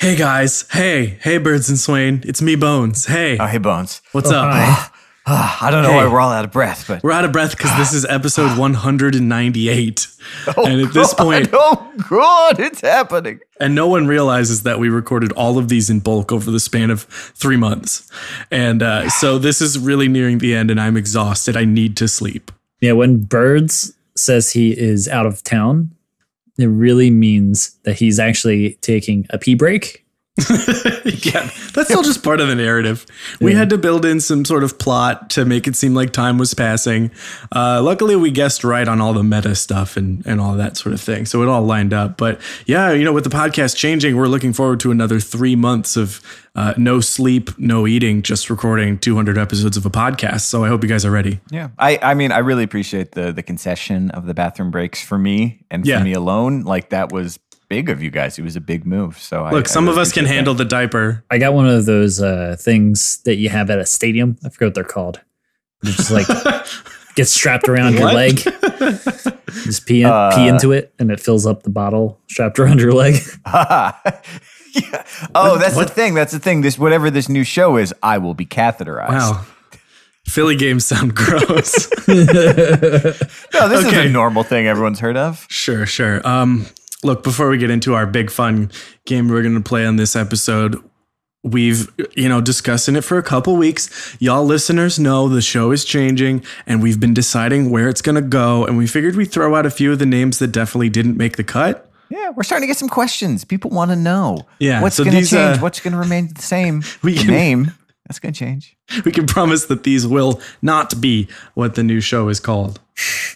Hey guys, hey Birds and Swain, it's me Bones. Hey. Oh, hey Bones. What's up? I don't know why we're all out of breath, but we're out of breath because this is episode 198. And at this point, oh God, it's happening. And no one realizes that we recorded all of these in bulk over the span of 3 months. And so this is really nearing the end and I'm exhausted. I need to sleep. Yeah, when Birds says he is out of town, it really means that he's actually taking a pee break. Yeah, that's still just part of the narrative. We had to build in some sort of plot to make it seem like time was passing. Luckily, we guessed right on all the meta stuff and all that sort of thing. So it all lined up. But yeah, with the podcast changing, we're looking forward to another 3 months of no sleep, no eating, just recording 200 episodes of a podcast. So I hope you guys are ready. Yeah, I mean, I really appreciate the concession of the bathroom breaks for me and for me alone. Like that was big of you guys. It was a big move. So look, some of us can handle the diaper. I got one of those things that you have at a stadium. I forget what they're called. You just like get strapped around your leg. Just pee into it, and it fills up the bottle strapped around your leg. Yeah. Oh, that's the thing. That's the thing. Whatever this new show is, I will be catheterized. Wow. Philly games sound gross. No, this is a normal thing everyone's heard of. Sure. Look, before we get into our big fun game we're going to play on this episode, we've, discussing it for a couple weeks. Y'all listeners know the show is changing and we've been deciding where it's going to go. And we figured we'd throw out a few of the names that definitely didn't make the cut. Yeah, we're starting to get some questions. People want to know. Yeah, what's going to change? What's going to remain the same? Name. That's going to change. We can promise that these will not be what the new show is called.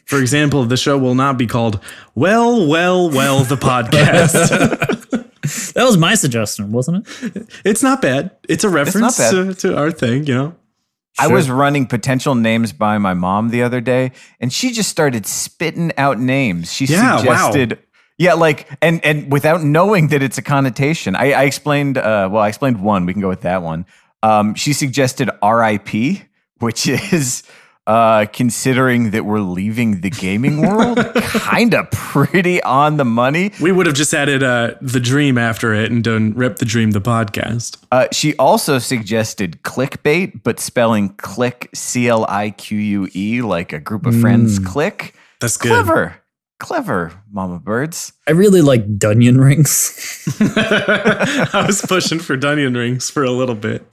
For example, the show will not be called Well, the podcast. That was my suggestion, wasn't it? It's not bad. It's a reference to our thing, Sure. I was running potential names by my mom the other day, and she just started spitting out names. She suggested... Wow. Yeah, and without knowing that it's a connotation. I explained, I explained one. We can go with that one. She suggested RIP, which is, considering that we're leaving the gaming world, kind of pretty on the money. We would have just added The Dream after it and done Rip the Dream, the podcast. She also suggested clickbait, but spelling click, CLIQUE, like a group of friends click. That's good. Clever, Mama Birds. I really like Dunyan rings. I was pushing for Dunyan rings for a little bit.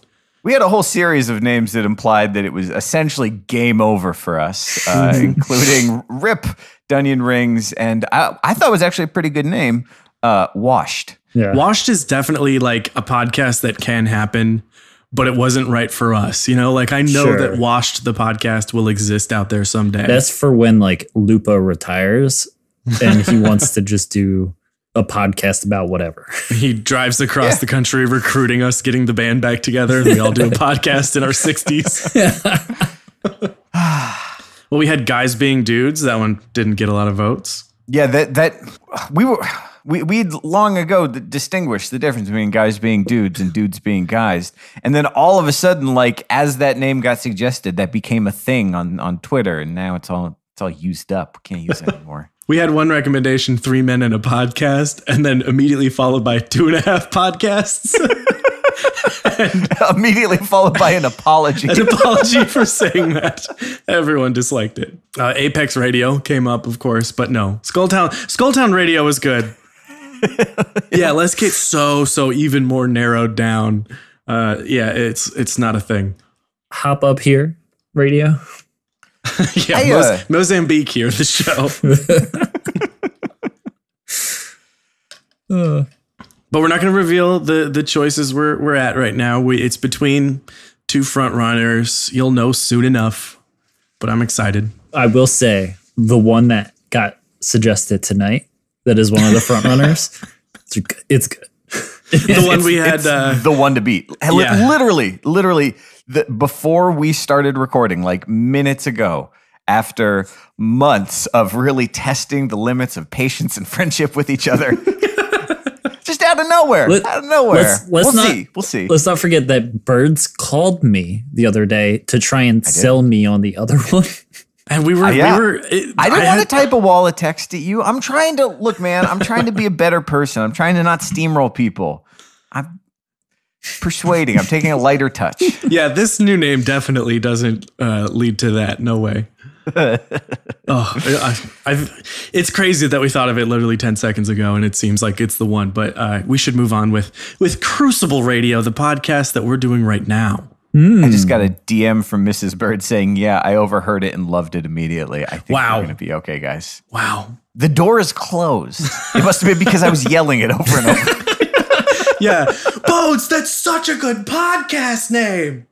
We had a whole series of names that implied that it was essentially game over for us, including Rip, Dunyan Rings, and I thought it was actually a pretty good name, Washed. Yeah. Washed is definitely like a podcast that can happen, but it wasn't right for us. I know that Washed, the podcast, will exist out there someday. That's for when Lupa retires and he wants to just do a podcast about whatever. He drives across the country recruiting us, getting the band back together, and we all do a podcast in our 60s. Well, we had Guys Being Dudes. That one didn't get a lot of votes. Yeah, we long ago distinguished the difference between guys being dudes and dudes being guys. And then all of a sudden, as that name got suggested, that became a thing on Twitter. And now it's all used up. We can't use it anymore. We had one recommendation, 3 men and a podcast, and then immediately followed by 2.5 podcasts. And immediately followed by an apology. An apology for saying that. Everyone disliked it. Apex Radio came up, of course, but no. Skulltown Radio was good. Yeah, let's get so even more narrowed down. It's not a thing. Hop Up Here Radio. Yeah, Mozambique here, the show. But we're not going to reveal the choices we're at right now. It's between two front runners. You'll know soon enough, but I'm excited. I will say the one that got suggested tonight, that is one of the front runners. It's good. The one we had, the one to beat. Yeah. Literally, before we started recording, minutes ago, after months of really testing the limits of patience and friendship with each other, just out of nowhere. We'll see. Let's not forget that Birds called me the other day to try and sell me on the other one. And I didn't want to type a wall of text at you. I'm trying to be a better person. I'm trying to not steamroll people. I'm persuading. I'm taking a lighter touch. Yeah, this new name definitely doesn't lead to that. No way. It's crazy that we thought of it literally 10 seconds ago, and it seems like it's the one. But we should move on with Crucible Radio, the podcast that we're doing right now. I just got a DM from Mrs. Bird saying, yeah, I overheard it and loved it immediately. I think we're going to be okay, guys. Wow. The door is closed. It must have been because I was yelling it over and over. Yeah. Bones, that's such a good podcast name.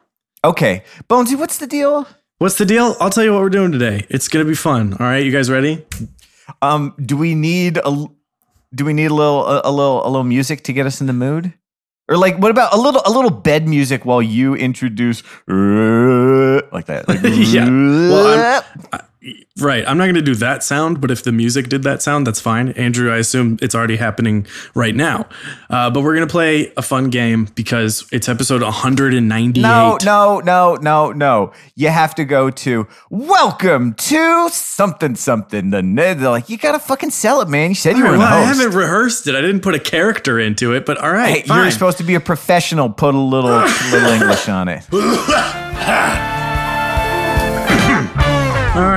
Okay. Bonesy, what's the deal? What's the deal? I'll tell you what we're doing today. It's going to be fun. All right. You guys ready? Do we need a little music to get us in the mood? Or like, what about a little bed music while you introduce like that? Like, yeah. Well, right. I'm not going to do that sound, but if the music did that sound, that's fine. Andrew, I assume it's already happening right now. But we're going to play a fun game because it's episode 198. No. You have to go to welcome to something. They're like, you got to fucking sell it, man. You said you were a host. I haven't rehearsed it. I didn't put a character into it, but all right. Hey, you're supposed to be a professional. Put a little English on it.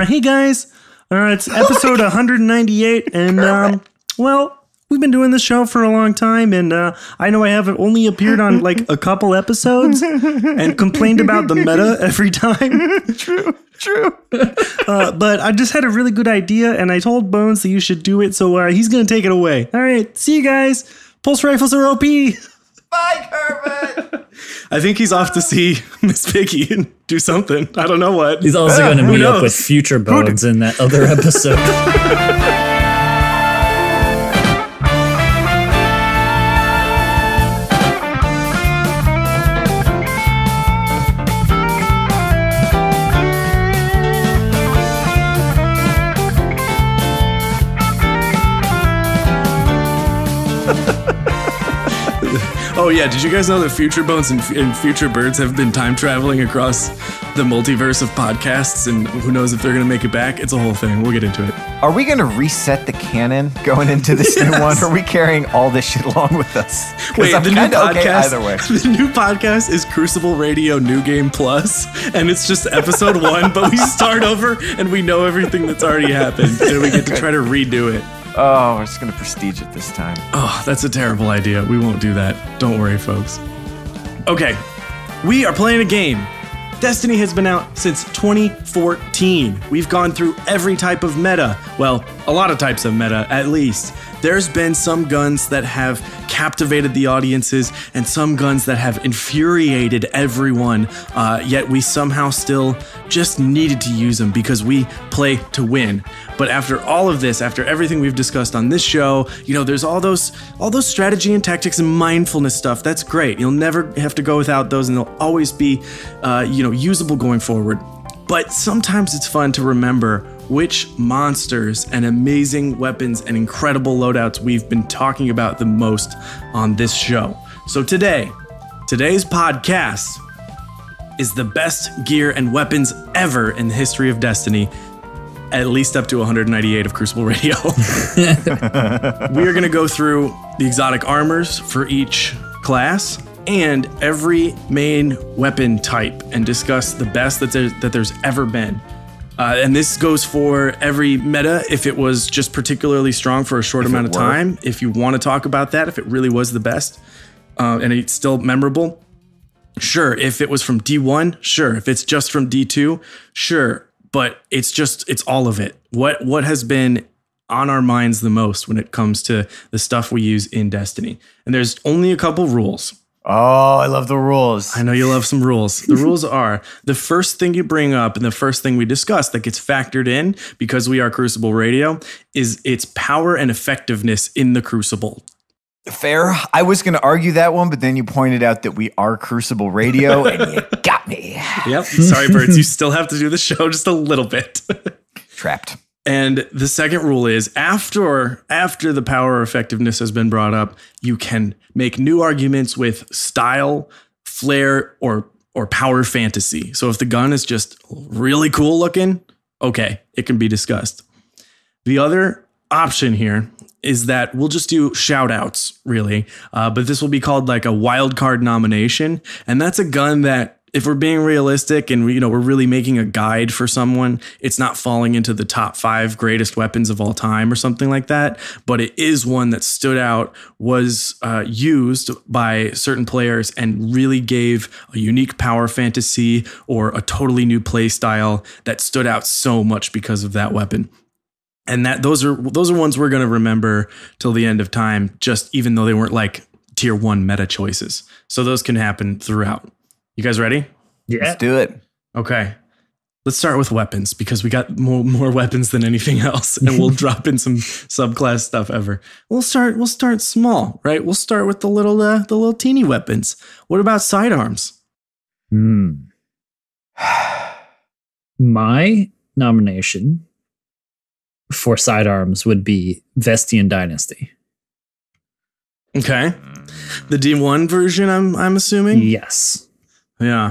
Hey guys, it's episode 198, and we've been doing this show for a long time, and I know I haven't only appeared on like a couple episodes and complained about the meta every time. True. But I just had a really good idea, and I told Bones that you should do it, so he's gonna take it away. All right, see you guys. Pulse rifles are OP. Bye, Kermit. I think he's off to see Miss Piggy and do something. I don't know what. He's also going to meet up with future Bones in that other episode. Oh yeah, did you guys know that Future Bones and Future Birds have been time traveling across the multiverse of podcasts, and who knows if they're going to make it back? It's a whole thing. We'll get into it. Are we going to reset the canon going into this new one? Or are we carrying all this shit along with us? Wait, the new podcast, okay either way. The new podcast is Crucible Radio New Game Plus, and it's just episode 1, but we start over and we know everything that's already happened, and we get to try to redo it. Oh, we're just going to prestige it this time. Oh, that's a terrible idea. We won't do that. Don't worry, folks. Okay, we are playing a game. Destiny has been out since 2014. We've gone through every type of meta. Well, a lot of types of meta, at least. There's been some guns that have captivated the audiences and some guns that have infuriated everyone, yet we somehow still just needed to use them because we play to win. But after all of this, after everything we've discussed on this show, there's all those strategy and tactics and mindfulness stuff. That's great. You'll never have to go without those, and they'll always be, usable going forward. But sometimes it's fun to remember which monsters and amazing weapons and incredible loadouts we've been talking about the most on this show. So today's podcast is the best gear and weapons ever in the history of Destiny, at least up to 198 of Crucible Radio. We are going to go through the exotic armors for each class and every main weapon type and discuss the best that there's ever been. And this goes for every meta if it was just particularly strong for a short amount of time. If you want to talk about that, if it really was the best and it's still memorable, sure. If it was from D1, sure. If it's just from D2, sure. But it's all of it. What has been on our minds the most when it comes to the stuff we use in Destiny? And there's only a couple rules. Oh, I love the rules. I know you love some rules. The rules are the first thing you bring up and the first thing we discuss that gets factored in because we are Crucible Radio is its power and effectiveness in the Crucible. Fair. I was going to argue that one, but then you pointed out that we are Crucible Radio and you got me. Yep. Sorry, Birds. You still have to do the show just a little bit. Trapped. And the second rule is after the power effectiveness has been brought up, you can make new arguments with style, flair, or power fantasy. So if the gun is just really cool looking, okay, it can be discussed. The other option here is that we'll just do shout outs, really. But this will be called like a wild card nomination. And that's a gun that, if we're being realistic and we're really making a guide for someone, it's not falling into the top 5 greatest weapons of all time or something like that. But it is one that stood out, was used by certain players and really gave a unique power fantasy or a totally new play style that stood out so much because of that weapon. And those are ones we're going to remember till the end of time, just even though they weren't like tier 1 meta choices. So those can happen throughout. You guys ready? Yeah. Let's do it. Okay. Let's start with weapons because we got more weapons than anything else, and we'll drop in some subclass stuff ever. We'll start small, right? We'll start with the little teeny weapons. What about sidearms? My nomination for sidearms would be Vestian Dynasty. Okay. The D1 version, I'm assuming? Yes. Yeah.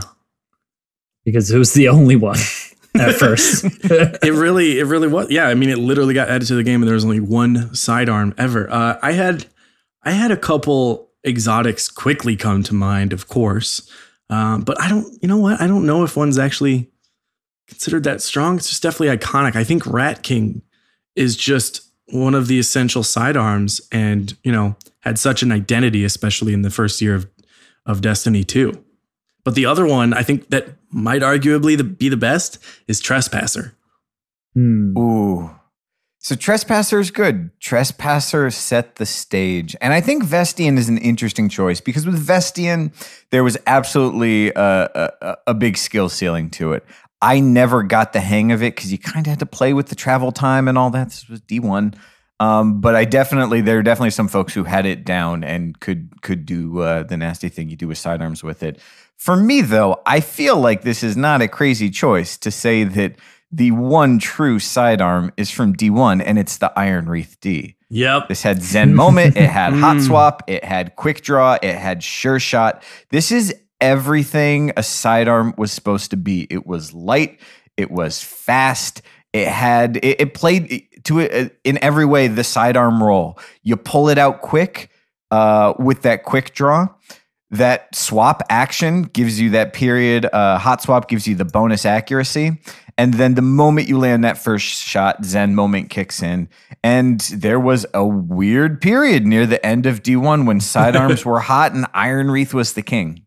Because it was the only one at first. It really was. Yeah, I mean, it literally got added to the game and there was only one sidearm ever. I had a couple exotics quickly come to mind, of course. But I don't know if one's actually considered that strong. It's just definitely iconic. I think Rat King is just one of the essential sidearms and, had such an identity, especially in the first year of Destiny 2. But the other one, I think that might arguably be the best, is Trespasser. Ooh. So Trespasser is good. Trespasser set the stage. And I think Vestian is an interesting choice because with Vestian, there was absolutely a big skill ceiling to it. I never got the hang of it because you kind of had to play with the travel time and all that. This was D1. But there are definitely some folks who had it down and could do the nasty thing you do with sidearms with it. For me, though, I feel like this is not a crazy choice to say that the one true sidearm is from D1, and it's the Iron Wreath D. Yep. This had Zen Moment, it had Hot Swap, it had Quick Draw, it had Sure Shot. This is everything a sidearm was supposed to be. It was light, it was fast, it played to it in every way the sidearm role. You pull it out quick with that Quick Draw. That swap action gives you that period. Hot Swap gives you the bonus accuracy. And then the moment you land that first shot, Zen Moment kicks in. And there was a weird period near the end of D1 when sidearms were hot and Iron Wreath was the king.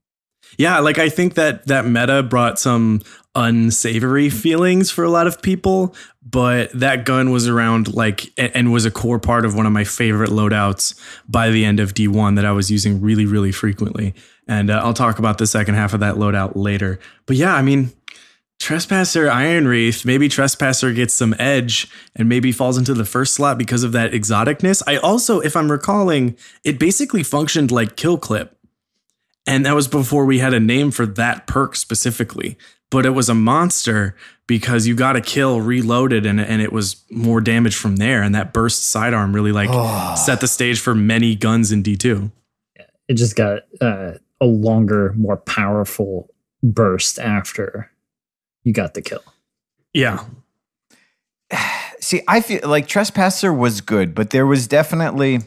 Yeah, like I think that meta brought some unsavory feelings for a lot of people, but that gun was around and was a core part of one of my favorite loadouts by the end of D1 that I was using really, really frequently. And I'll talk about the second half of that loadout later. But yeah, I mean, Trespasser, Iron Wreath, maybe Trespasser gets some edge and maybe falls into the first slot because of that exoticness. I also, if I'm recalling, it basically functioned like Kill Clip. And that was before we had a name for that perk specifically. But it was a monster because you got a kill reloaded and it was more damage from there. And that burst sidearm really set the stage for many guns in D2. It just got a longer, more powerful burst after you got the kill. Yeah. See, I feel like Trespasser was good, but there was definitely...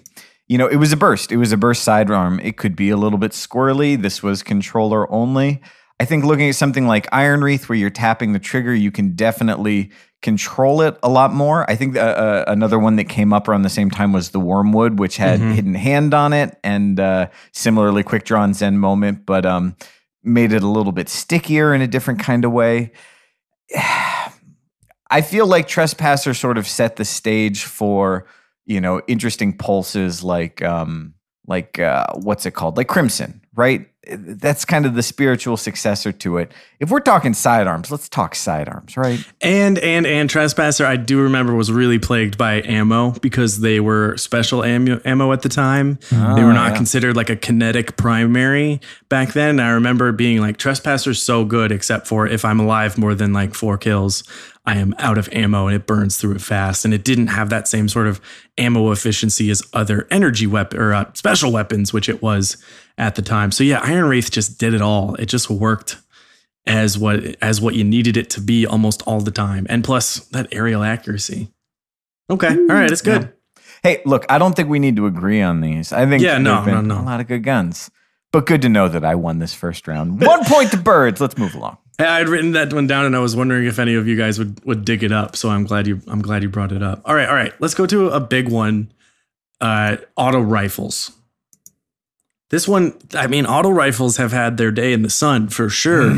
it was a burst. It was a burst sidearm. It could be a little bit squirrely. This was controller only. I think looking at something like Iron Wreath where you're tapping the trigger, you can definitely control it a lot more. I think another one that came up around the same time was the Wormwood, which had Hidden Hand on it and similarly Quick Draw and Zen Moment, but made it a little bit stickier in a different kind of way. I feel like Trespasser sort of set the stage for... interesting pulses like what's it called? Like Crimson, right? That's kind of the spiritual successor to it. If we're talking sidearms, let's talk sidearms, right? And Trespasser, I do remember, was really plagued by ammo because they were special ammo at the time. They were not considered like a kinetic primary back then. And I remember being like, Trespasser's so good, except for if I'm alive more than like 4 kills, I am out of ammo and it burns through it fast. And it didn't have that same sort of ammo efficiency as other energy weapon or special weapons, which it was at the time. So yeah, Iron Wraith just did it all. It just worked as what you needed it to be almost all the time. And plus that aerial accuracy. Okay. All right. It's good. Yeah. Hey, look, I don't think we need to agree on these. I think no. a lot of good guns. But good to know that I won this first round. 1 point to Birds. Let's move along. I'd written that one down, and I was wondering if any of you guys would dig it up. So I'm glad you brought it up. All right. Let's go to a big one. Auto rifles. This one, I mean, auto rifles have had their day in the sun for sure.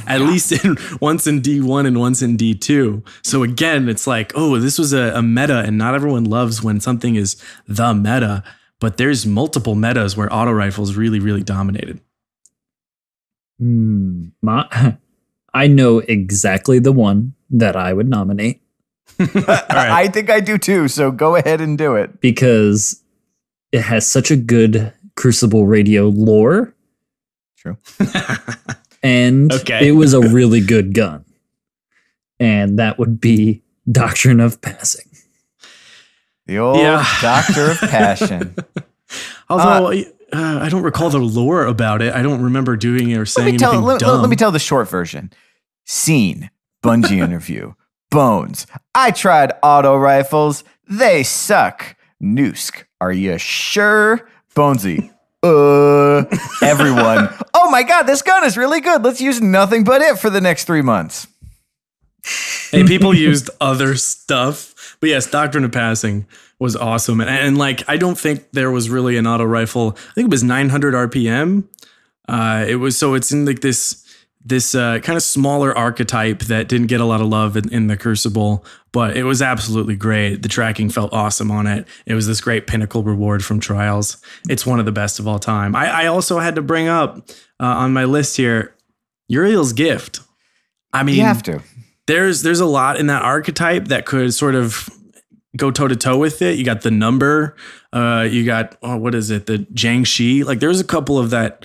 At least once in D1 and once in D2. So again, it's like, oh, this was a meta, and not everyone loves when something is the meta. But there's multiple metas where auto rifles really, really dominated. I know exactly the one that I would nominate. Right. I think I do too. So go ahead and do it. Because it has such a good Crucible radio lore. True. And it was a really good gun. And that would be Doctrine of Passing. The old Doctor of Passion. Although I don't recall the lore about it. I don't remember doing it or saying anything dumb. Let me tell the short version. Scene, Bungie interview, Bones. I tried auto rifles. They suck. Noosk. Are you sure? Bonesy. Everyone. Oh my God, this gun is really good. Let's use nothing but it for the next 3 months. Hey, people used other stuff. But yes, Doctrine of Passing was awesome. And like, I don't think there was really an auto rifle. I think it was 900 RPM. It's in like this kind of smaller archetype that didn't get a lot of love in the Crucible, but it was absolutely great. The tracking felt awesome on it. It was this great pinnacle reward from Trials. It's one of the best of all time. I also had to bring up on my list here, Uriel's Gift. I mean, you have to. There's a lot in that archetype that could sort of go toe to toe with it. You got the number, you got what is it? The Jiangxi. Like there's a couple of that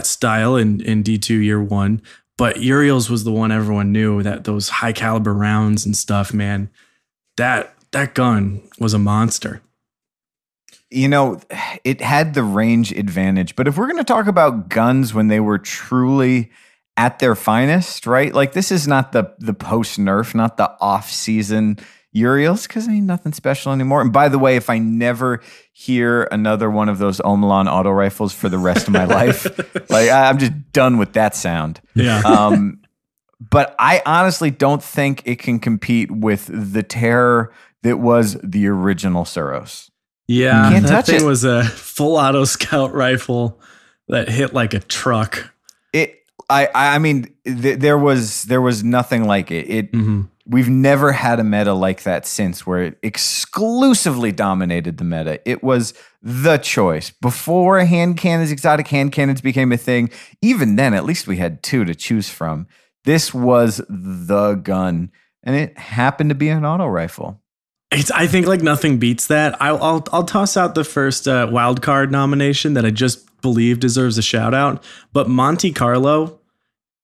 style in D2 year one, but Uriel's was the one everyone knew, that those high caliber rounds and stuff, man. That gun was a monster. You know, it had the range advantage, but if we're going to talk about guns when they were truly at their finest, right? Like this is not the post nerf, not the off season Uriels, because ain't nothing special anymore. And by the way, if I never hear another one of those Omelon auto rifles for the rest of my life, like I'm just done with that sound. Yeah. But I honestly don't think it can compete with the terror that was the original Suros. Yeah, that thing was a full auto scout rifle that hit like a truck. I mean, there was nothing like it. We've never had a meta like that since, where it exclusively dominated the meta. It was the choice. Before exotic hand cannons became a thing, even then, at least we had two to choose from. This was the gun, and it happened to be an auto rifle. I think like nothing beats that. I'll toss out the first wild card nomination that I just believe deserves a shout out, but Monte Carlo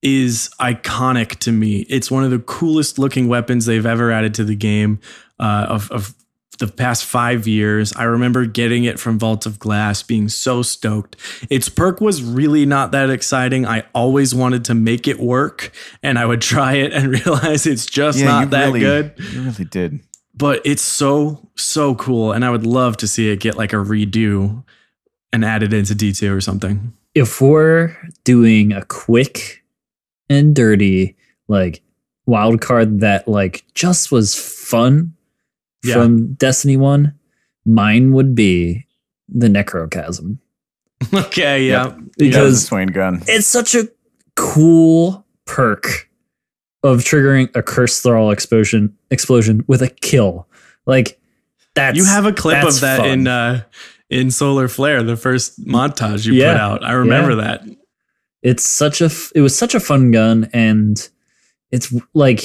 is iconic to me. It's one of the coolest looking weapons they've ever added to the game of the past 5 years. I remember getting it from Vault of Glass, being so stoked. Its perk was really not that exciting. I always wanted to make it work, and I would try it and realize it's just not that good. You really did. But it's so cool, and I would love to see it get like a redo and added into D2 or something. If we're doing a quick and dirty like wild card that like just was fun from Destiny 1, mine would be the Necrochasm. Okay, yeah. Because Swain gun. It's such a cool perk of triggering a Curse Thrall explosion with a kill. Like that's you have a clip of that fun. in Solar Flare, the first montage you put out. I remember that. It was such a fun gun, and it's like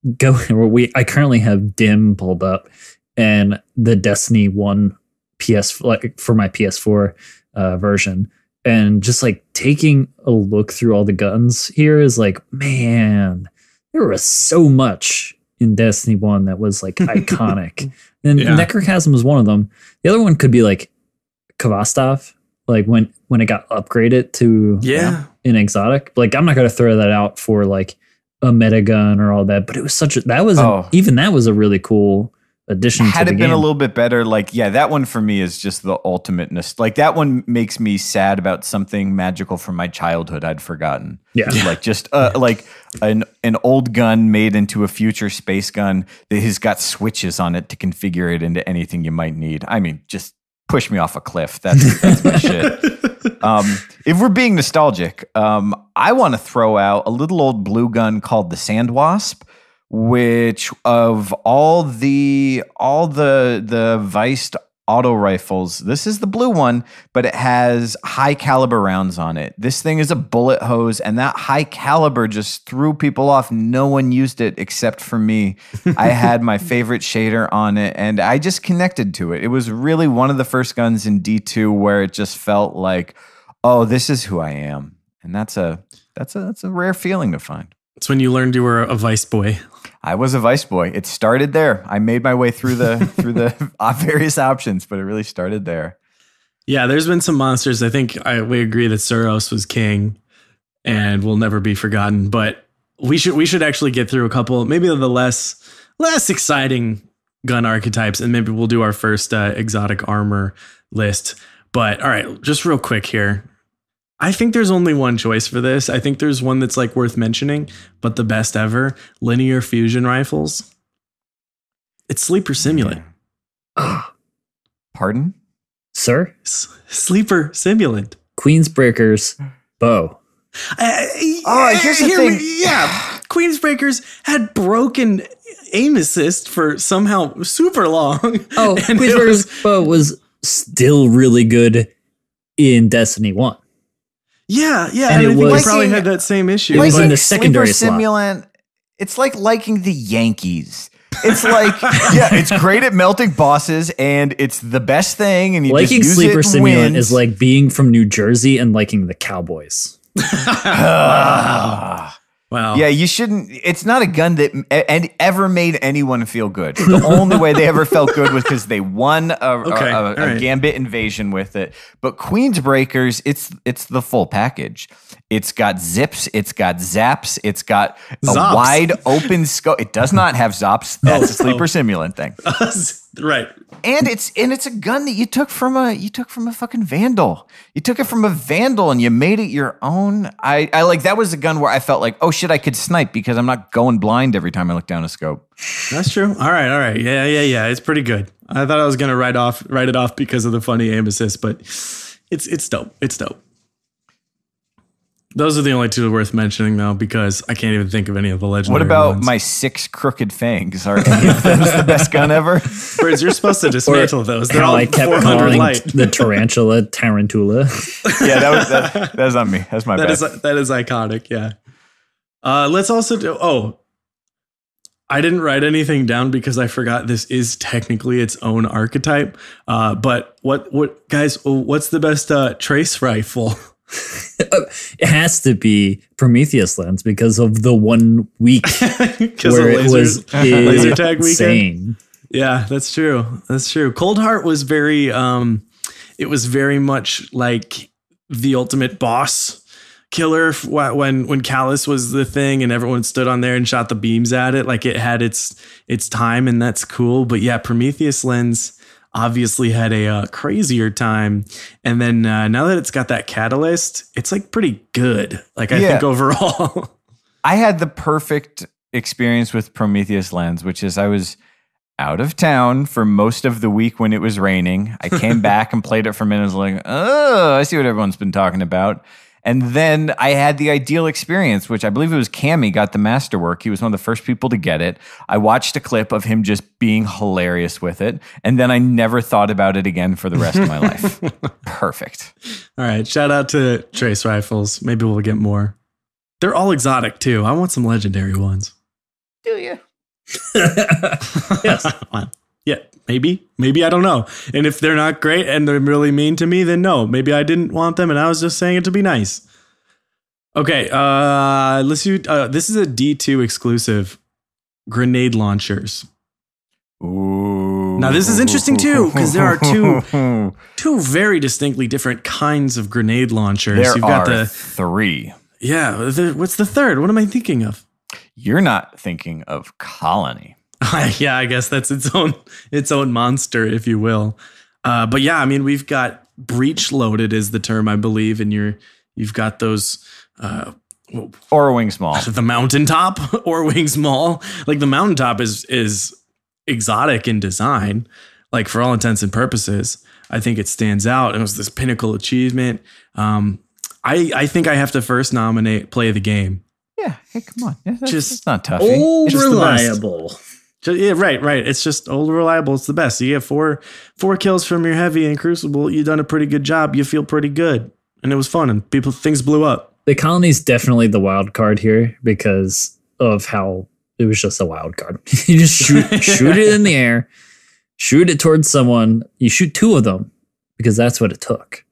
I currently have DIM pulled up, and the Destiny 1 for my PS4 version, and just like taking a look through all the guns here is like, man, there was so much in Destiny 1 that was like iconic. And Necrochasm was one of them. The other one could be like Kvastov, like when it got upgraded to an exotic. Like I'm not going to throw that out for like a meta gun or all that, but it was that was a really cool addition to the game. Had it been a little bit better, like, yeah, that one for me is just the ultimateness. Like, that one makes me sad about something magical from my childhood I'd forgotten. Yeah. Like, just like an old gun made into a future space gun that has got switches on it to configure it into anything you might need. I mean, just push me off a cliff. That's my shit. If we're being nostalgic, I want to throw out a little old blue gun called the Sand Wasp, which of all the Viced auto rifles, this is the blue one, but it has high caliber rounds on it. This thing is a bullet hose, and that high caliber just threw people off. No one used it except for me. I had my favorite shader on it, and I just connected to it. It was really one of the first guns in D2 where it just felt like, oh, this is who I am. And that's a rare feeling to find. It's when you learned you were a Vice boy. I was a Vice boy. It started there. I made my way through the various options, but it really started there. Yeah, there's been some monsters. I think we agree that Suros was king and will never be forgotten. But we should actually get through a couple, maybe the less exciting gun archetypes, and maybe we'll do our first exotic armor list. But all right, just real quick here. I think there's only one choice for this. I think there's one that's like worth mentioning, but the best ever, linear fusion rifles. It's Sleeper Simulant. Pardon? Sir? Sleeper Simulant. Queensbreaker's bow. Here's the thing. Yeah. Queensbreakers had broken aim assist for somehow super long. Oh, Queensbreaker's bow was still really good in Destiny 1. Yeah, and I think we probably had that same issue. It was in the secondary slot. Simulant, it's like liking the Yankees. It's like, yeah, it's great at melting bosses, and it's the best thing. And you liking just use Sleeper it and Simulant wins. is like being from New Jersey and liking the Cowboys. Wow. Yeah, you shouldn't. It's not a gun that ever made anyone feel good. The only way they ever felt good was because they won a Gambit invasion with it. But Queensbreakers, it's the full package. It's got zips, it's got zaps, it's got a wide open scope. It does not have zops. That's a Sleeper Simulant thing. Right. And it's a gun that you took from a fucking Vandal. You took it from a Vandal and you made it your own. I like, that was a gun where I felt like, oh shit, I could snipe because I'm not going blind every time I look down a scope. That's true. All right. Yeah. It's pretty good. I thought I was gonna write it off because of the funny aim assist, but it's dope. It's dope. Those are the only two worth mentioning, though, because I can't even think of any of the legendary ones. What about ones. My 6 crooked fangs? Are any of those the best gun ever? Birds, you're supposed to dismantle those. They're all I kept 400 calling light. the Tarantula. Yeah, that was on me. That's my bad. That is iconic. Yeah. Let's also do. Oh, I didn't write anything down because I forgot this is technically its own archetype. But what guys? What's the best trace rifle? It has to be Prometheus Lens because of the 1 week where it was laser tag insane. Weekend. Yeah, that's true. Cold Heart was very it was very much like the ultimate boss killer when Callus was the thing and everyone stood on there and shot the beams at it. Like, it had its time, and that's cool. But yeah, Prometheus Lens obviously had a crazier time, and then now that it's got that catalyst, it's like pretty good. Like, I think overall, I had the perfect experience with Prometheus Lens, which is I was out of town for most of the week when it was raining. I came back and played it for a minute. I was like, oh, I see what everyone's been talking about. And then I had the ideal experience, which I believe it was Cammy got the masterwork. He was one of the first people to get it. I watched a clip of him just being hilarious with it. And then I never thought about it again for the rest of my life. Perfect. All right. Shout out to Trace Rifles. Maybe we'll get more. They're all exotic too. I want some legendary ones. Do you? Yes. Yeah, maybe. I don't know. And if they're not great and they're really mean to me, then no. Maybe I didn't want them and I was just saying it to be nice. Okay, let's do. This is a D2 exclusive. Grenade launchers. Ooh. Now this is interesting too because there are two very distinctly different kinds of grenade launchers. There You've got are 3. Yeah, what's the third? What am I thinking of? You're not thinking of Colony. Yeah, I guess that's its own monster, if you will. But yeah, I mean, we've got breach loaded is the term, I believe, and you've got those Aura Wings Maul. The mountaintop Aura Wings Maul. Like the mountaintop is exotic in design, like for all intents and purposes. I think it stands out. It was this pinnacle achievement. I think I have to first nominate Play the Game. Yeah, hey, come on. Yeah, it's not tough. Old reliable. Yeah, right. It's just old reliable. It's the best. You get four kills from your heavy in Crucible. You've done a pretty good job. You feel pretty good, and it was fun. And things blew up. The colony's definitely the wild card here because of how it was just a wild card. You just shoot it in the air, shoot it towards someone. You shoot two of them because that's what it took.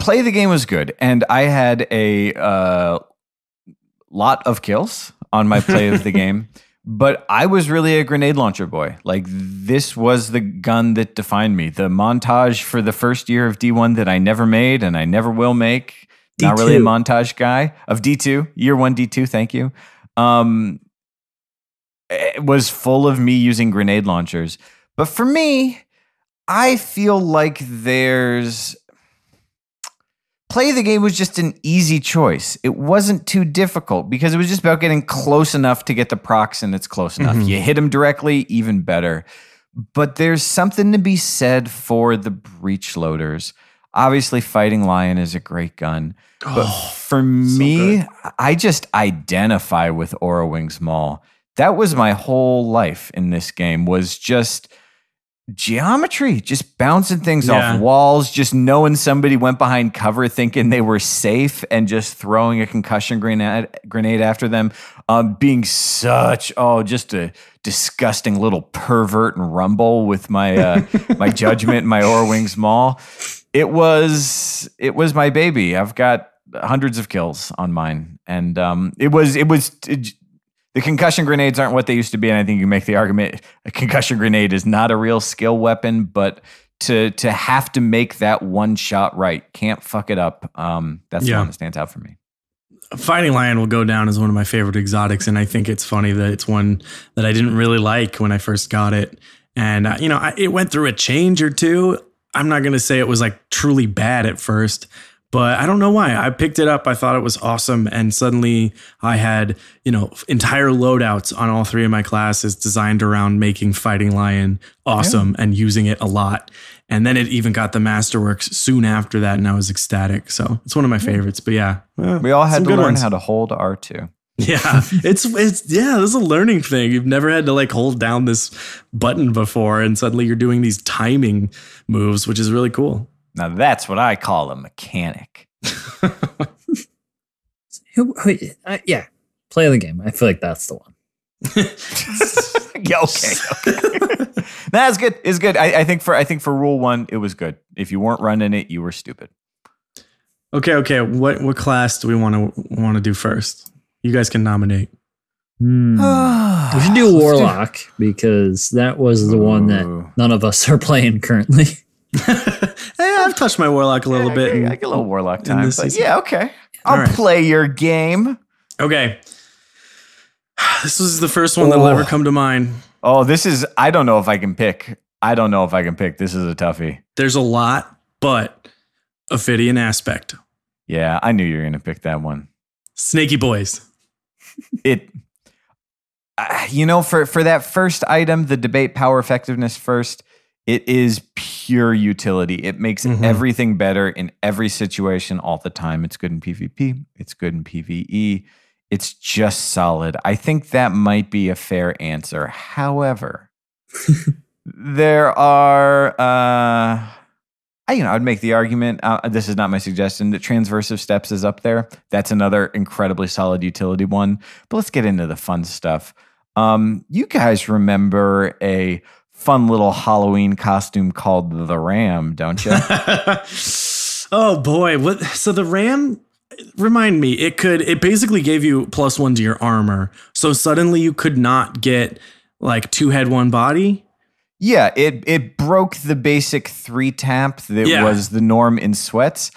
Play the Game was good, and I had a lot of kills on my Play of the Game. But I was really a grenade launcher boy. Like, this was the gun that defined me. The montage for the first year of D1 that I never made and I never will make. D2. Not really a montage guy. Of D2, year 1 D2, thank you. It was full of me using grenade launchers. But for me, I feel like Play the Game was just an easy choice. It wasn't too difficult because it was just about getting close enough to get the procs, and it's close enough. You hit them directly, even better. But there's something to be said for the breach loaders. Obviously, Fighting Lion is a great gun. But for me, I just identify with Aura Wings Maul. That was my whole life in this game, was just geometry, just bouncing things off walls, just knowing somebody went behind cover thinking they were safe and just throwing a concussion grenade after them, being just a disgusting little pervert and rumble with my my judgment, my Aura Wings Maul. It was my baby. I've got hundreds of kills on mine, and the concussion grenades aren't what they used to be, and I think you can make the argument a concussion grenade is not a real skill weapon, but to have to make that one shot right, can't fuck it up. That's the one that stands out for me. Fighting Lion will go down as one of my favorite exotics, and I think it's funny that it's one that I didn't really like when I first got it. And, it went through a change or two. I'm not going to say it was like truly bad at first, but I don't know why. I picked it up. I thought it was awesome. And suddenly I had, entire loadouts on all three of my classes designed around making Fighting Lion awesome and using it a lot. And then it even got the Masterworks soon after that, and I was ecstatic. So it's one of my favorites. But we all had to learn how to hold R2. Yeah, this is a learning thing. You've never had to like hold down this button before, and suddenly you're doing these timing moves, which is really cool. Now that's what I call a mechanic. Yeah, Play the Game. I feel like that's the one. Yeah, okay. That's good. It's good. I think for rule 1, it was good. If you weren't running it, you were stupid. Okay. What class do we want to do first? You guys can nominate. We should do Warlock because that was the one that none of us are playing currently. I've touched my Warlock a little bit. I get a little Warlock time. But yeah, okay. I'll play your game. Okay. This was the first one that'll ever come to mind. Oh, I don't know if I can pick. This is a toughie. There's a lot, but Ophidian Aspect. Yeah, I knew you were going to pick that one. Snaky Boys. For that first item, the debate power effectiveness first, it is pure utility. It makes everything better in every situation all the time. It's good in PvP. It's good in PvE. It's just solid. I think that might be a fair answer. However, there are, I'd make the argument, this is not my suggestion, that Transversive Steps is up there. That's another incredibly solid utility one. But let's get into the fun stuff. You guys remember a fun little Halloween costume called the Ram, don't you? Oh boy. So the Ram, remind me, it basically gave you +1 to your armor. So suddenly you could not get like 2 head, 1 body. Yeah, it broke the basic 3 tap that was the norm in Sweats.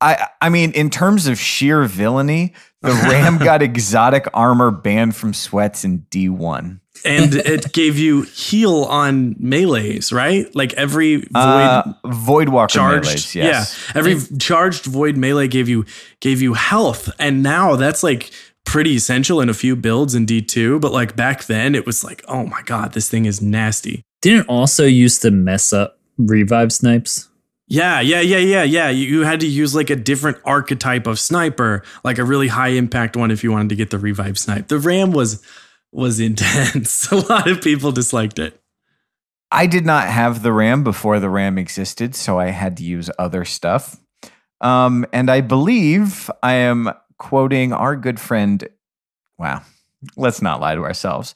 I mean, in terms of sheer villainy, The Ram got exotic armor banned from sweats in D1. And it gave you heal on melees, right? Like every Voidwalker charged, melees, yes. Yeah, every charged void melee gave you health, and now that's like pretty essential in a few builds in D2. But like back then, it was like, oh my god, this thing is nasty. Didn't also used to mess up revive snipes. Yeah. You had to use like a different archetype of sniper, like a really high impact one if you wanted to get the revive snipe. The Ram was intense. A lot of people disliked it. I did not have the Ram before the Ram existed, so I had to use other stuff. And I believe I am quoting our good friend. Wow, let's not lie to ourselves.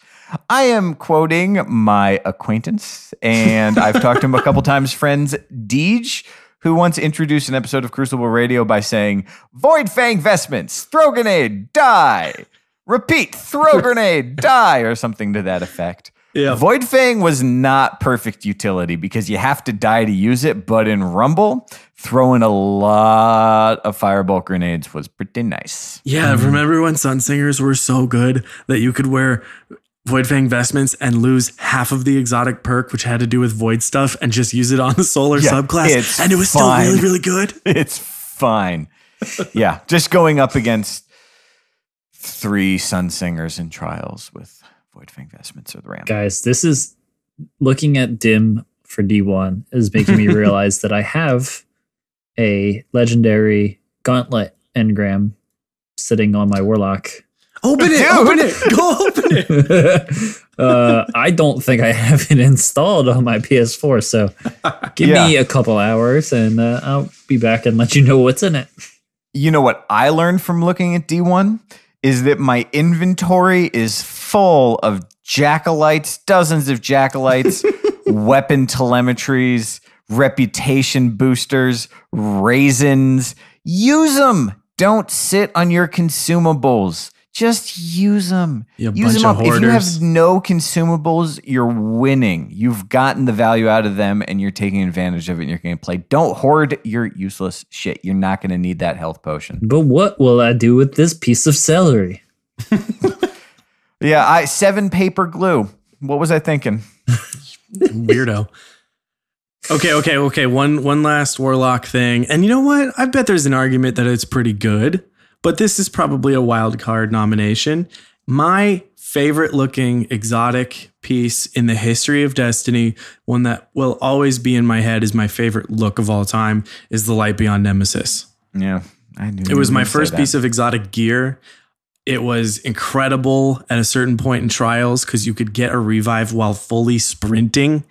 I am quoting my acquaintance, and I've talked to him a couple times, friends, Deej, who once introduced an episode of Crucible Radio by saying, "Void Fang vestments, throw grenade, die. Repeat, throw grenade, die," or something to that effect. Yeah. Void Fang was not perfect utility because you have to die to use it, but in Rumble, throwing a lot of firebolt grenades was pretty nice. Yeah, remember when Sunsingers were so good that you could wear Void Fang vestments and lose half of the exotic perk, which had to do with void stuff, and just use it on the solar subclass, and it was still really, really good? It's fine. Yeah, just going up against 3 Sunsingers in trials with Void Fang vestments or the Ram. Guys, this is looking at Dim for D1 is making me realize that I have a legendary Gauntlet Engram sitting on my Warlock. Open it! Go open it! I don't think I have it installed on my PS4, so give me a couple hours and I'll be back and let you know what's in it. You know what I learned from looking at D1? Is that my inventory is full of Jackalites, dozens of Jackalites, weapon telemetries, reputation boosters, raisins. Use them. Don't sit on your consumables. Just use them. Use them up. If you have no consumables, you're winning. You've gotten the value out of them and you're taking advantage of it in your gameplay. Don't hoard your useless shit. You're not going to need that health potion. But what will I do with this piece of celery? 7 paper glue. What was I thinking? Weirdo. Okay. One last Warlock thing. And you know what? I bet there's an argument that it's pretty good. But this is probably a wild card nomination. My favorite looking exotic piece in the history of Destiny, one that will always be in my head is my favorite look of all time, is the Light Beyond Nemesis. Yeah, I knew. It was my first piece of exotic gear. It was incredible at a certain point in trials because you could get a revive while fully sprinting.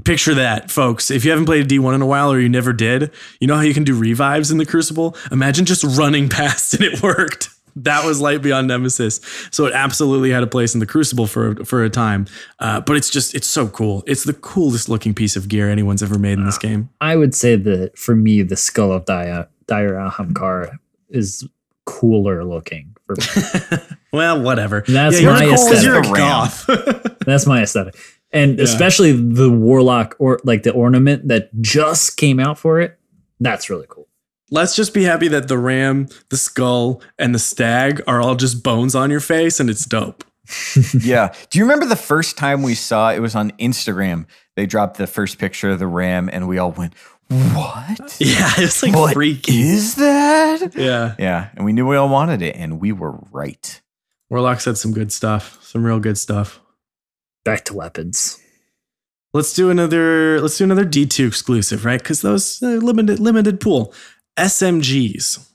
Picture that, folks. If you haven't played D1 in a while or you never did, you know how you can do revives in the Crucible? Imagine just running past and it worked. That was Light Beyond Nemesis. So it absolutely had a place in the Crucible for a time. But it's so cool. It's the coolest looking piece of gear anyone's ever made in this game. I would say that for me, the Skull of Dire Ahamkar is cooler looking for me. Well, whatever. That's my aesthetic. You're a goth. That's my aesthetic. And especially the Warlock or like the ornament that just came out for it. That's really cool. Let's just be happy that the Ram, the Skull, and the Stag are all just bones on your face, and it's dope. Yeah. Do you remember the first time we saw it was on Instagram? They dropped the first picture of the Ram, and we all went, "What? Yeah, it's like what freaky. Is that?" Yeah. Yeah. And we knew we all wanted it, and we were right. Warlock said some good stuff, some real good stuff. Back to weapons. Let's do another D2 exclusive, right? Because those limited pool. SMGs.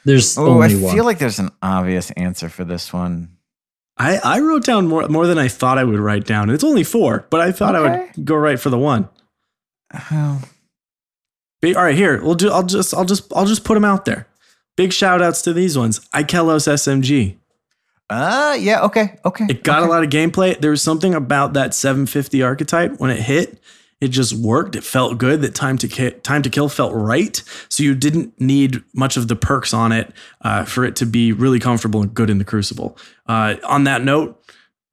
There's only one. I feel like there's an obvious answer for this one. I wrote down more than I thought I would write down. It's only 4, but I thought I would go right for the 1. Oh. All right, here. I'll just put them out there. Big shout outs to these ones. Ikelos SMG. Yeah, okay. It got a lot of gameplay. There was something about that 750 archetype when it hit. It just worked. It felt good. That time to kill felt right. So you didn't need much of the perks on it for it to be really comfortable and good in the Crucible. On that note,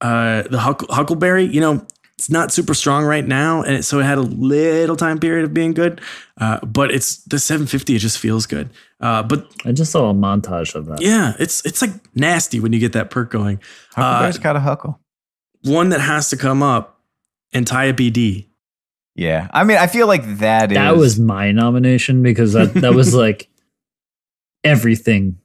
the Huckleberry, It's not super strong right now, and so it had a little time period of being good. But it's the 750. It just feels good. But I just saw a montage of that. Yeah, it's like nasty when you get that perk going. Huckleberry's got a huckle. One that has to come up and tie a BD. Yeah, I mean, I feel like that was my nomination because that was like everything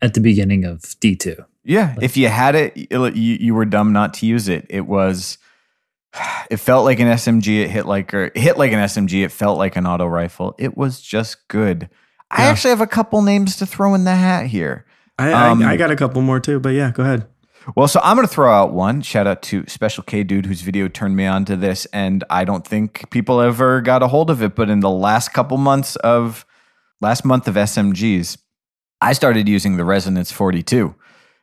at the beginning of D2. Yeah, if you had it, you were dumb not to use it. It felt like an SMG. It hit like an SMG. It felt like an auto rifle. It was just good. Yeah. I actually have a couple names to throw in the hat here. I got a couple more too, but yeah, go ahead. Well, so I'm going to throw out one. Shout out to Special K Dude, whose video turned me on to this, and I don't think people ever got a hold of it. But in the last month of SMGs, I started using the Resonance 42,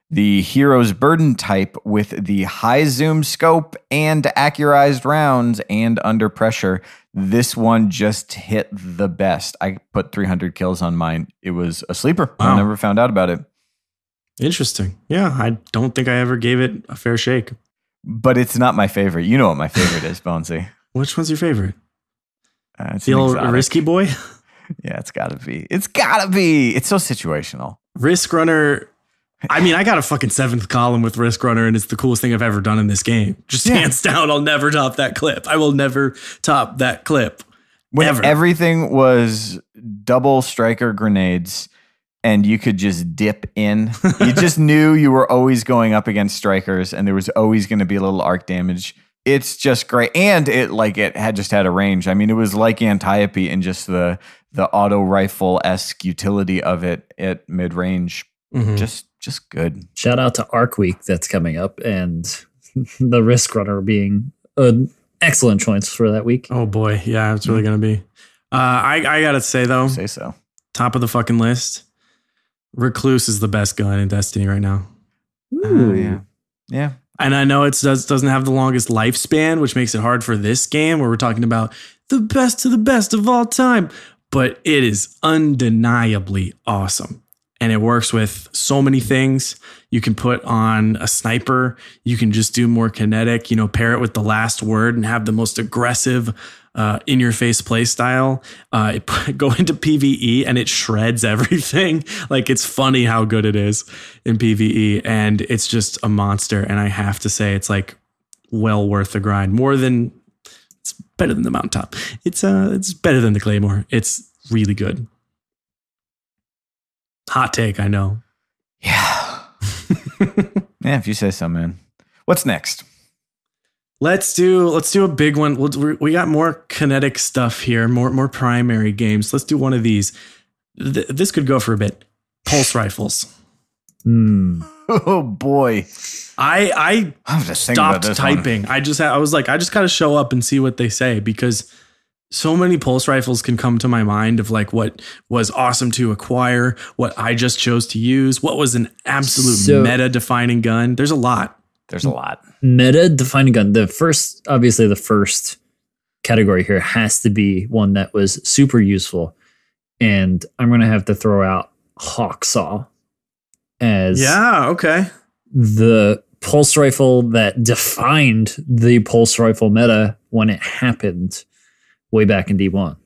the Hero's Burden type with the high zoom scope and accurized rounds and under pressure. This one just hit the best. I put 300 kills on mine. It was a sleeper. Wow. I never found out about it. Interesting. Yeah, I don't think I ever gave it a fair shake. But it's not my favorite. You know what my favorite is, Bonesy. Which one's your favorite? It's the old Risky Boy? Yeah, it's gotta be. It's gotta be. It's so situational. Risk Runner. I mean, I got a fucking 7th column with Risk Runner, and it's the coolest thing I've ever done in this game. Just hands down, I'll never top that clip. I will never top that clip. When everything was double striker grenades and you could just dip in, you just knew you were always going up against strikers and there was always going to be a little arc damage. It's just great. And it had a range. I mean, it was like Antiope and just the auto rifle-esque utility of it at mid-range. Mm-hmm. Just good. Shout out to Arc Week that's coming up and the Risk Runner being an excellent choice for that week. Oh boy. Yeah, it's really going to be. I got to say though, say so. Top of the fucking list. Recluse is the best gun in Destiny right now. Yeah. Yeah. And I know it doesn't have the longest lifespan, which makes it hard for this game where we're talking about the best of the best of all time. But it is undeniably awesome. And it works with so many things. You can put on a sniper. You can just do more kinetic, pair it with the last word and have the most aggressive in-your-face play style. Go into PvE and it shreds everything. Like, it's funny how good it is in PvE. And it's just a monster. And I have to say, it's like well worth the grind. It's better than the Mountaintop. It's better than the Claymore. It's really good. Hot take, I know. Yeah. Yeah, if you say so, man. What's next? Let's do a big one. We got more kinetic stuff here, more primary games. Let's do one of these. This could go for a bit. Pulse rifles. Oh boy. I stopped typing. I just gotta show up and see what they say, because so many pulse rifles can come to my mind of like what was awesome to acquire, what I just chose to use, what was an absolute meta defining gun. There's a lot. Meta defining gun. The first category here has to be one that was super useful. And I'm going to have to throw out Hawksaw as the pulse rifle that defined the pulse rifle meta when it happened way back in D1.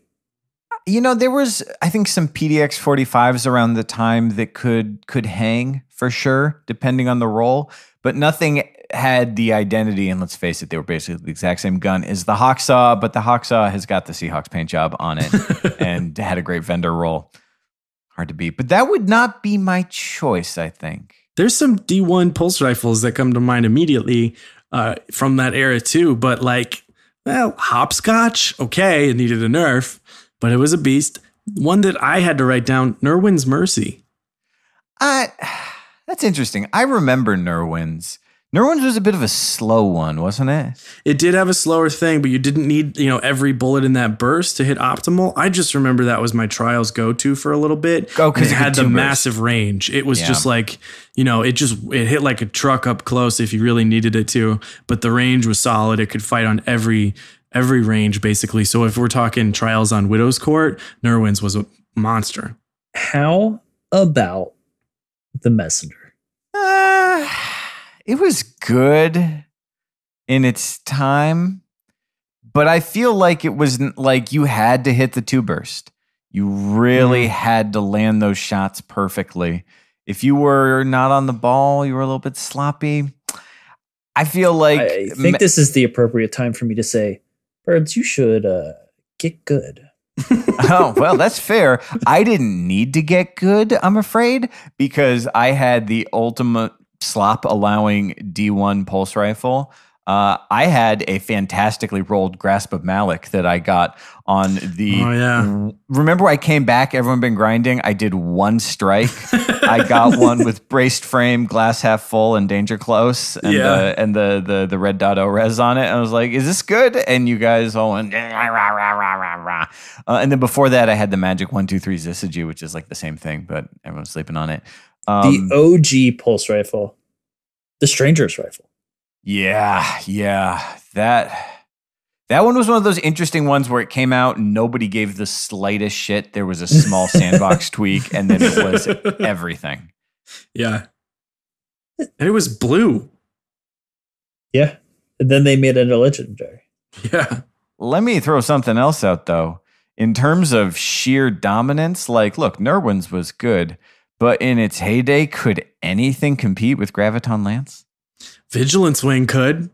There was, I think, some PDX 45s around the time that could hang for sure, depending on the role, but nothing had the identity, and let's face it, they were basically the exact same gun as the Hawksaw, but the Hawksaw has got the Seahawks paint job on it and had a great vendor role. Hard to beat, but that would not be my choice, I think. There's some D1 pulse rifles that come to mind immediately from that era too, but Hopscotch, okay, it needed a nerf, but it was a beast. One that I had to write down, Nerwin's Mercy. That's interesting. I remember Nerwin's. Nerwin's was a bit of a slow one, wasn't it? It did have a slower thing, but you didn't need, every bullet in that burst to hit optimal. I just remember that was my Trials go-to for a little bit. Oh, because it had the massive range. It was just like, it hit like a truck up close if you really needed it to, but the range was solid. It could fight on every range, basically. So if we're talking Trials on Widow's Court, Nerwin's was a monster. How about the Messenger? It was good. in its time, but I feel like it was like you had to hit the 2 burst. You really had to land those shots perfectly. If you were not on the ball, you were a little bit sloppy. I feel like I think this is the appropriate time for me to say, Birds, you should get good. Oh, well, that's fair. I didn't need to get good, I'm afraid, because I had the ultimate slop allowing D1 pulse rifle. I had a fantastically rolled Grasp of Malik that I got on the... Oh, yeah. Remember I came back, everyone been grinding? I did 1 strike. I got one with braced frame, glass half full, and danger close, and the red dot O-res on it. And I was like, is this good? And you guys all went... and then before that, I had the Magic 1-2-3 Zissaju, which is like the same thing, but everyone's sleeping on it. The OG pulse rifle. The Stranger's rifle. Yeah. That one was one of those interesting ones where it came out and nobody gave the slightest shit. There was a small sandbox tweak, and then it was everything. Yeah. And it was blue. Yeah. And then they made it a legendary. Yeah. Let me throw something else out, though. In terms of sheer dominance, like, look, Nerwin's was good, but in its heyday, could anything compete with Graviton Lance? Vigilance Wing could.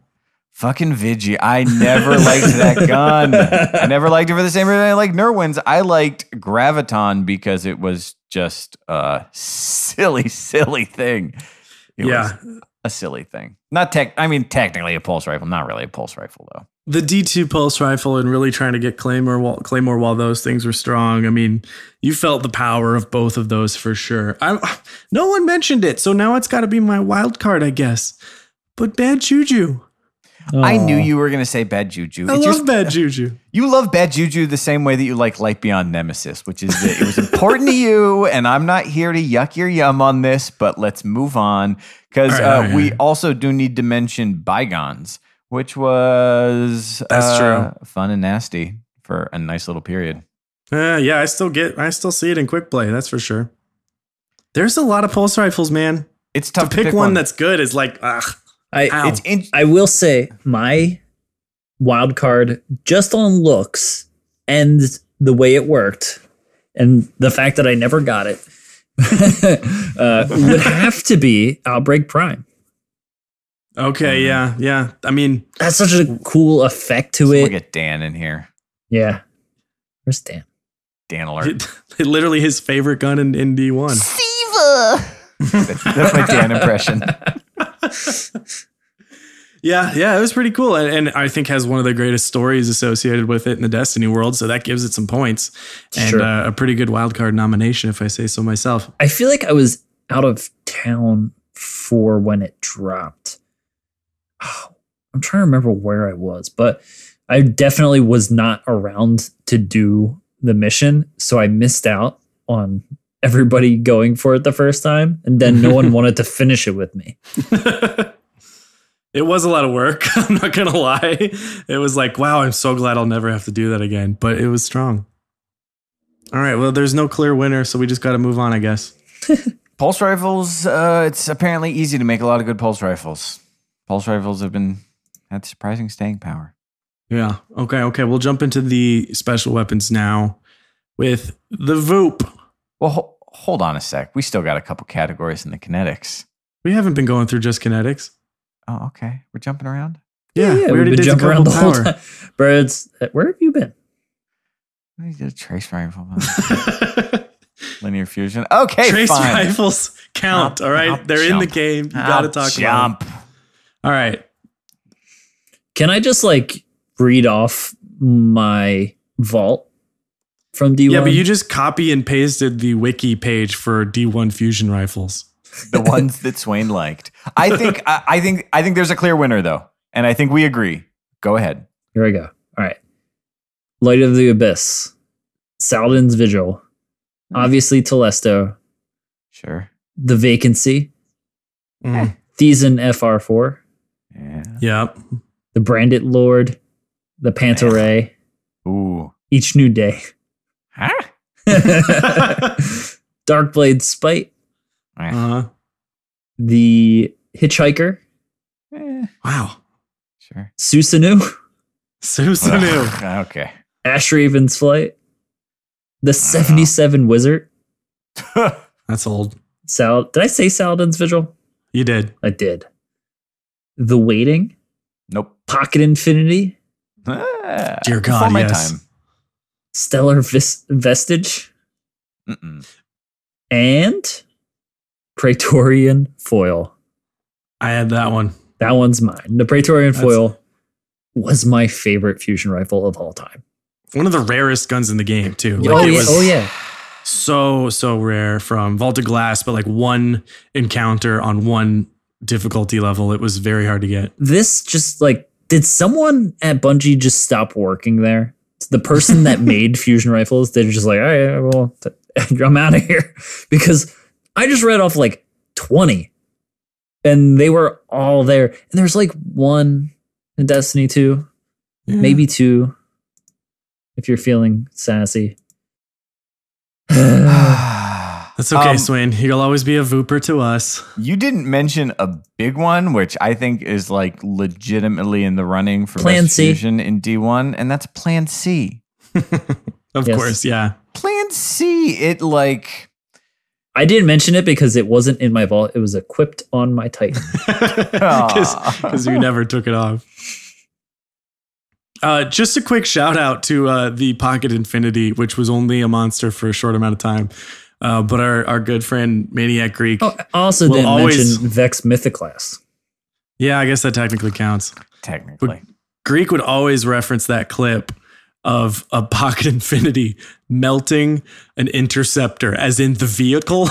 Fucking Vigi. I never liked that gun. I never liked it for the same reason I liked Nerwin's. I liked Graviton because it was just a silly thing. It was a silly thing. Technically a pulse rifle. Not really a pulse rifle, though. The D2 pulse rifle and really trying to get Claymore while those things were strong. I mean, you felt the power of both of those for sure. No one mentioned it, so now it's got to be my wild card, I guess. But Bad Juju. Aww. I knew you were going to say Bad Juju. I love Bad Juju. You love Bad Juju the same way that you like Light Beyond Nemesis, which is that it was important to you, and I'm not here to yuck your yum on this, but let's move on. Because we also do need to mention Bygones, which was that's true, fun and nasty for a nice little period. I still see it in quick play, that's for sure. There's a lot of pulse rifles, man. It's tough to pick one that's good is like, ugh. I will say my wild card, just on looks and the way it worked, and the fact that I never got it, would have to be Outbreak Prime. Okay, yeah. I mean, that's such a cool effect to it. We'll get Dan in here. Yeah. Where's Dan? Dan alert. Literally his favorite gun in D1. Siva! That's my Dan impression. Yeah, it was pretty cool. And I think has one of the greatest stories associated with it in the Destiny world. So that gives it some points and a pretty good wildcard nomination, if I say so myself. I feel like I was out of town for when it dropped. Oh, I'm trying to remember where I was, but I definitely was not around to do the mission. So I missed out on everybody going for it the first time. And then no one wanted to finish it with me. It was a lot of work. I'm not going to lie. It was like, wow, I'm so glad I'll never have to do that again. But it was strong. All right. Well, there's no clear winner, so we just got to move on, I guess. Pulse rifles. It's apparently easy to make a lot of good pulse rifles. Pulse rifles had surprising staying power. Yeah. Okay. We'll jump into the special weapons now with the Voop. Well, hold on a sec. We still got a couple categories in the kinetics. We haven't been going through just kinetics. Oh, okay. We're jumping around? Yeah, we already did jump around the whole time. Birds, where have you been? We did a trace rifle. Linear fusion. Okay, trace fine. rifles count, all right? They're in the game. You got to talk about them. All right. Can I just read off my vault from D1? Yeah, but you just copy and pasted the wiki page for D1 fusion rifles. The ones that Swain liked. I think there's a clear winner though, and I think we agree. Go ahead. Here we go. All right. Light of the Abyss, Saladin's Vigil, obviously Telesto. Sure. The Vacancy, Thiessen FR4. Yeah. Yep. The Branded Lord, the Pantaray. Ooh. Each New Day. Huh? Darkblade Spite. Uh-huh. The Hitchhiker. Wow. Sure. Susanu. Okay. Ash Raven's Flight. The 77 Wizard. That's old. Did I say Saladin's Vigil? You did. I did. The Waiting. Nope. Pocket Infinity. Dear God, yes. Time. Stellar Vestige. And Praetorian Foil. I had that one. That one's mine. The Praetorian Foil was my favorite fusion rifle of all time. One of the rarest guns in the game, too. Yeah. So rare from Vaulted Glass, but like one encounter on one difficulty level. It was very hard to get. This just like, did someone at Bungie just stop working there? The person that made fusion rifles, they're just like, all right, well, I'm out of here. Because I just read off like 20 and they were all there. And there's like one in Destiny 2, maybe 2, if you're feeling sassy. That's okay, Swain. You'll always be a Vooper to us. You didn't mention a big one, which I think is like legitimately in the running for Plan Best C. Fusion in D1, and that's Plan C. Of course, yeah. Plan C, it like... I didn't mention it because it wasn't in my vault. It was equipped on my Titan. Because you never took it off. Just a quick shout out to the Pocket Infinity, which was only a monster for a short amount of time. But our good friend Maniac Greek. Oh, I also didn't mention Vex Mythoclast. Yeah, I guess that technically counts. Technically. But Greek would always reference that clip of a Pocket Infinity melting an interceptor, as in the vehicle.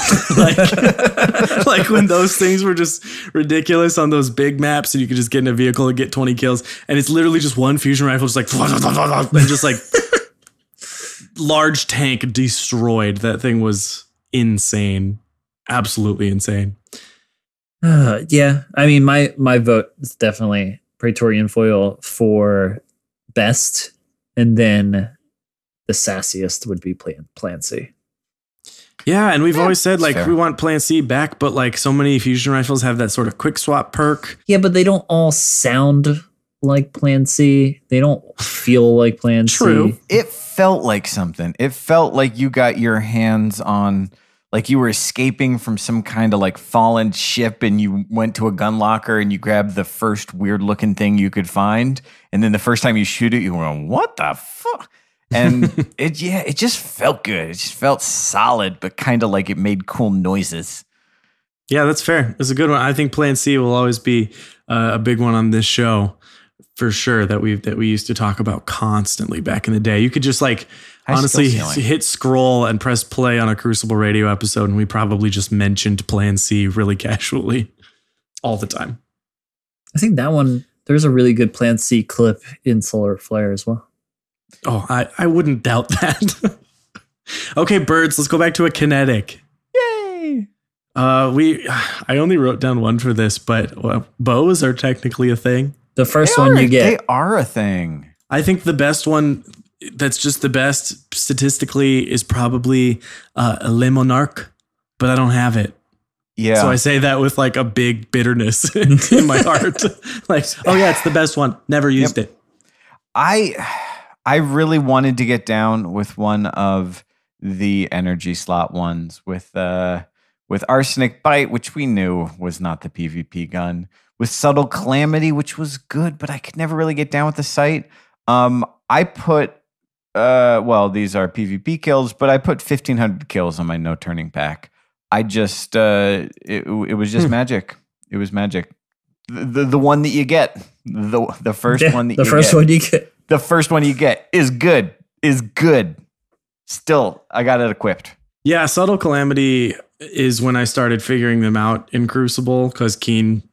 like when those things were just ridiculous on those big maps and you could just get in a vehicle and get 20 kills. And it's literally just one fusion rifle, just like, and just like large tank destroyed. That thing was insane. Absolutely insane. Yeah. I mean, my vote is definitely Praetorian Foil for best. And then the sassiest would be Plan C. Yeah, and we've always said, like, we want Plan C back, but, like, so many fusion rifles have that sort of quick swap perk. Yeah, but they don't all sound like Plan C. They don't feel like Plan True. C. It felt like something. It felt like you got your hands on... Like you were escaping from some kind of like fallen ship and you went to a gun locker and you grabbed the first weird looking thing you could find. And then the first time you shoot it, you were going, what the fuck? And it just felt good. It just felt solid, but kind of like it made cool noises. Yeah, that's fair. It's a good one. I think Plan C will always be a big one on this show for sure that we used to talk about constantly back in the day. You could just like honestly hit scroll and press play on a Crucible radio episode and we probably just mentioned Plan C really casually all the time. I think that one, there's a really good Plan C clip in Solar Flare as well. Oh, I wouldn't doubt that. Okay, birds, let's go back to a kinetic. Yay! I only wrote down one for this, but bows are technically a thing. The first one you get. They are a thing. I think the best one that's just the best statistically is probably a Le Monarque, but I don't have it. Yeah. So I say that with like a big bitterness in my heart. Like, oh yeah, it's the best one. Never used it. I really wanted to get down with one of the energy slot ones with Arsenic Bite, which we knew was not the PvP gun. With Subtle Calamity, which was good, but I could never really get down with the sight. I put, these are PvP kills, but I put 1,500 kills on my No Turning pack. I just, it was just magic. It was magic. The one that you get, the first one that you get. The first one you get. The first one you get is good. Still, I got it equipped. Yeah, Subtle Calamity is when I started figuring them out in Crucible because Keen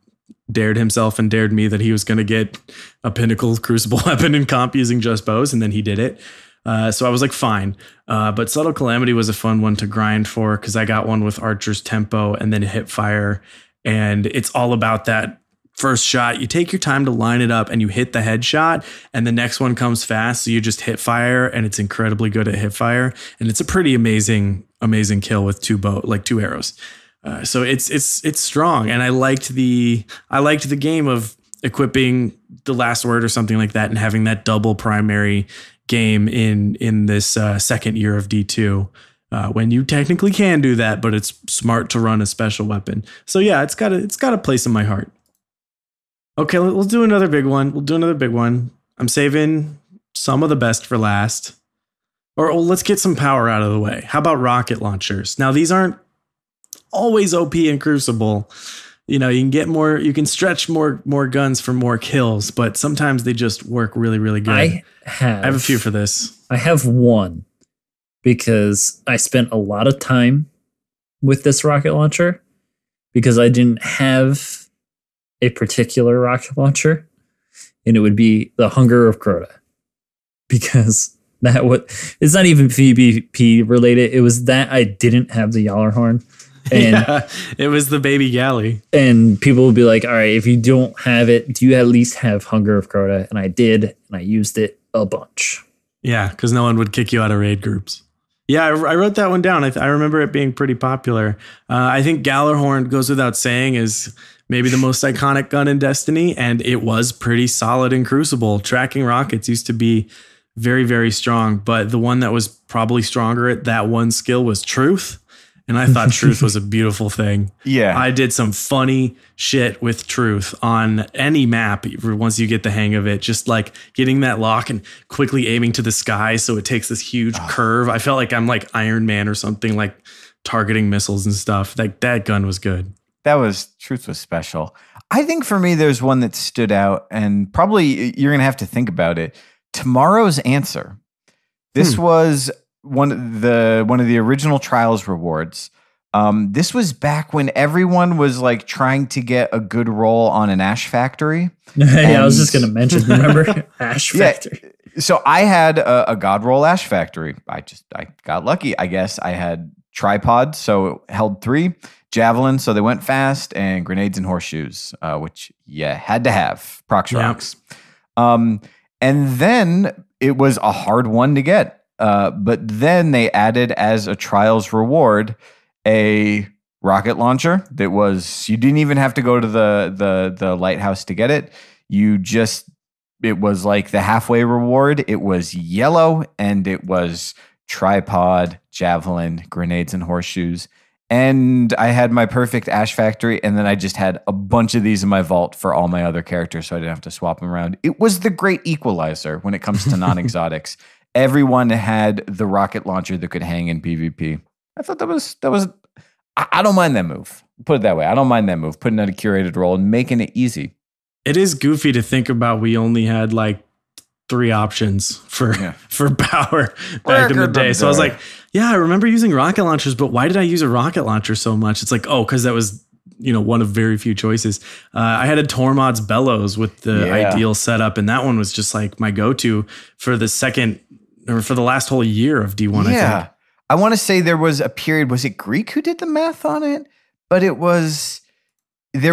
dared himself and dared me that he was going to get a pinnacle Crucible weapon in comp using just bows, and then he did it. So I was like, fine. But Subtle Calamity was a fun one to grind for because I got one with Archer's Tempo and then Hip Fire. And it's all about that first shot. You take your time to line it up and you hit the headshot, and the next one comes fast. So you just hip fire, and it's incredibly good at hip fire. And it's a pretty amazing kill with two arrows. So it's strong, and I liked the game of equipping the last word or something like that and having that double primary game in this second year of D2 when you technically can do that, but it's smart to run a special weapon. So yeah, it's got a place in my heart. Okay, we'll do another big one. I'm saving some of the best for last. Or let's get some power out of the way. How about rocket launchers? Now, these aren't always OP in Crucible. You know, you can stretch more guns for more kills, but sometimes they just work really, really good. I have a few for this. I have one because I spent a lot of time with this rocket launcher because I didn't have a particular rocket launcher, and it would be the Hunger of Crota. Because it's not even PvP related. It was that I didn't have the Yallarhorn. And it was the baby galley. And people would be like, all right, if you don't have it, do you at least have Hunger of Crota? And I did, and I used it a bunch. Yeah, because no one would kick you out of raid groups. Yeah, I wrote that one down. I remember it being pretty popular. I think Gjallarhorn, goes without saying, is maybe the most iconic gun in Destiny, and it was pretty solid in Crucible. Tracking rockets used to be very, very strong, but the one that was probably stronger at that one skill was Truth. And I thought Truth was a beautiful thing. Yeah. I did some funny shit with Truth on any map once you get the hang of it. Just like getting that lock and quickly aiming to the sky so it takes this huge curve. I felt like I'm like Iron Man or something, like targeting missiles and stuff. Like that gun was good. Truth was special. I think for me, there's one that stood out, and probably you're going to have to think about it. Tomorrow's Answer. This was one of the original Trials rewards. This was back when everyone was like trying to get a good roll on an Ash Factory. Yeah, I was just going to mention, remember Ash Factory? Yeah, so I had a God roll Ash Factory. I got lucky, I guess. I had Tripod, so it held 3, Javelin, so they went fast, and Grenades and Horseshoes, which you had to have. Prox Rocks. And then it was a hard one to get. But then they added as a Trials reward a rocket launcher that was, you didn't even have to go to the lighthouse to get it. It was like the halfway reward. It was yellow, and it was Tripod, Javelin, Grenades, and Horseshoes. And I had my perfect Ash Factory, and then I just had a bunch of these in my vault for all my other characters, so I didn't have to swap them around. It was the great equalizer when it comes to non-exotics. Everyone had the rocket launcher that could hang in PvP. I thought that was. I don't mind that move. Put it that way. I don't mind that move. Putting out a curated role and making it easy. It is goofy to think about. We only had like 3 options for power back in the day. So I was like, yeah, I remember using rocket launchers, but why did I use a rocket launcher so much? It's like, because that was one of very few choices. I had a Tormod's Bellows with the ideal setup, and that one was just like my go-to for the second. Or for the last whole year of D1, I think. I want to say there was a period, was it Greek who did the math on it? But there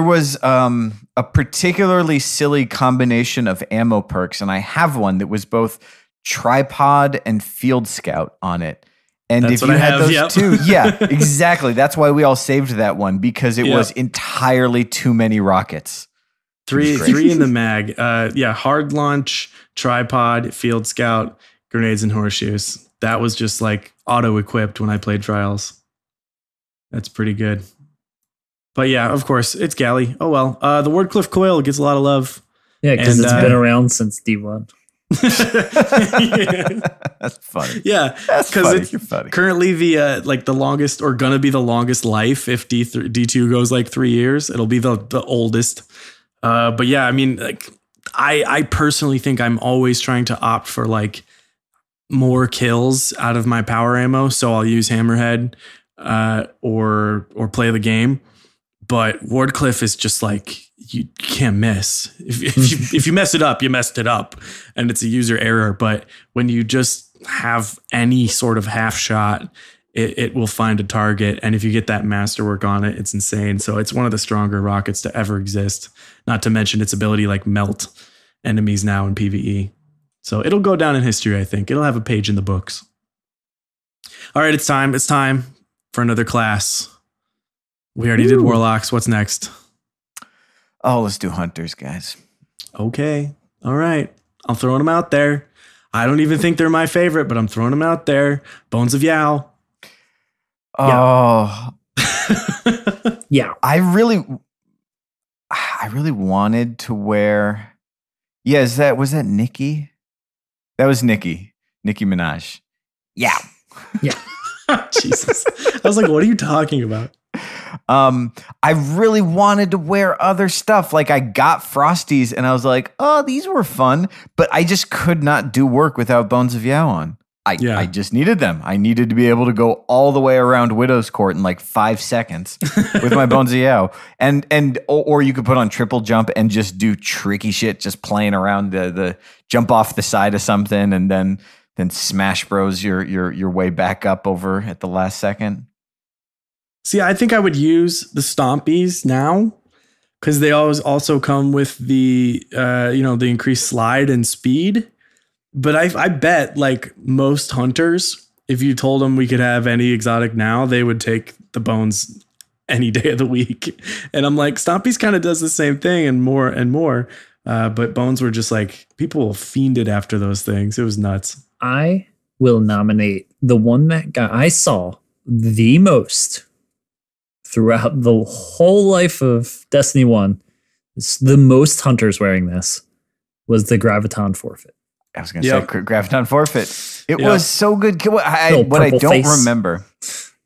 was a particularly silly combination of ammo perks, and I have one that was both Tripod and Field Scout on it. And if you had those two, exactly. That's why we all saved that one, because it was entirely too many rockets. Three in the mag. Hard launch, Tripod, Field Scout, Grenades and Horseshoes. That was just like auto-equipped when I played Trials. That's pretty good. But yeah, of course, it's Galley. Oh well. The Wardcliff Coil gets a lot of love. Yeah, because it's been around since D1. That's funny. Yeah, because it's currently the longest, or gonna be the longest life. If D2 goes like 3 years, it'll be the oldest. But yeah, I mean, like I personally think I'm always trying to opt for like more kills out of my power ammo, so I'll use Hammerhead or play the game. But Wardcliff is just like, you can't miss. If you mess it up, you messed it up, and it's a user error. But when you just have any sort of half shot, it will find a target, and if you get that masterwork on it, it's insane. So it's one of the stronger rockets to ever exist. Not to mention its ability like melt enemies now in PvE. So it'll go down in history, I think. It'll have a page in the books. All right, it's time. It's time for another class. We already did Warlocks. What's next? Oh, let's do Hunters, guys. Okay. All right. I'm throwing them out there. I don't even think they're my favorite, but I'm throwing them out there. Bones of Yao. Oh. Yeah. I really wanted to wear. Yeah, was that Nicki? That was Nicki Minaj. Yeah. Yeah. Jesus. I was like, what are you talking about? I really wanted to wear other stuff. Like I got Frosties and I was like, oh, these were fun, but I just could not do work without Bones of Yao on. I just needed them. I needed to be able to go all the way around Widow's Court in like 5 seconds with my Bones of Yao. Or you could put on triple jump and just do tricky shit, just playing around the jump off the side of something and then smash bros your way back up over at the last second. See, I think I would use the Stompies now because they always also come with the the increased slide and speed. But I bet like most hunters, if you told them we could have any exotic now, they would take the Bones any day of the week. And I'm like, Stompies kind of does the same thing and more and more. But Bones were just like, people fiended after those things. It was nuts. I will nominate the one that I saw the most throughout the whole life of Destiny 1. It's the most hunters wearing this was the Graviton Forfeit. I was going to say Graviton Forfeit. It was so good. What I don't remember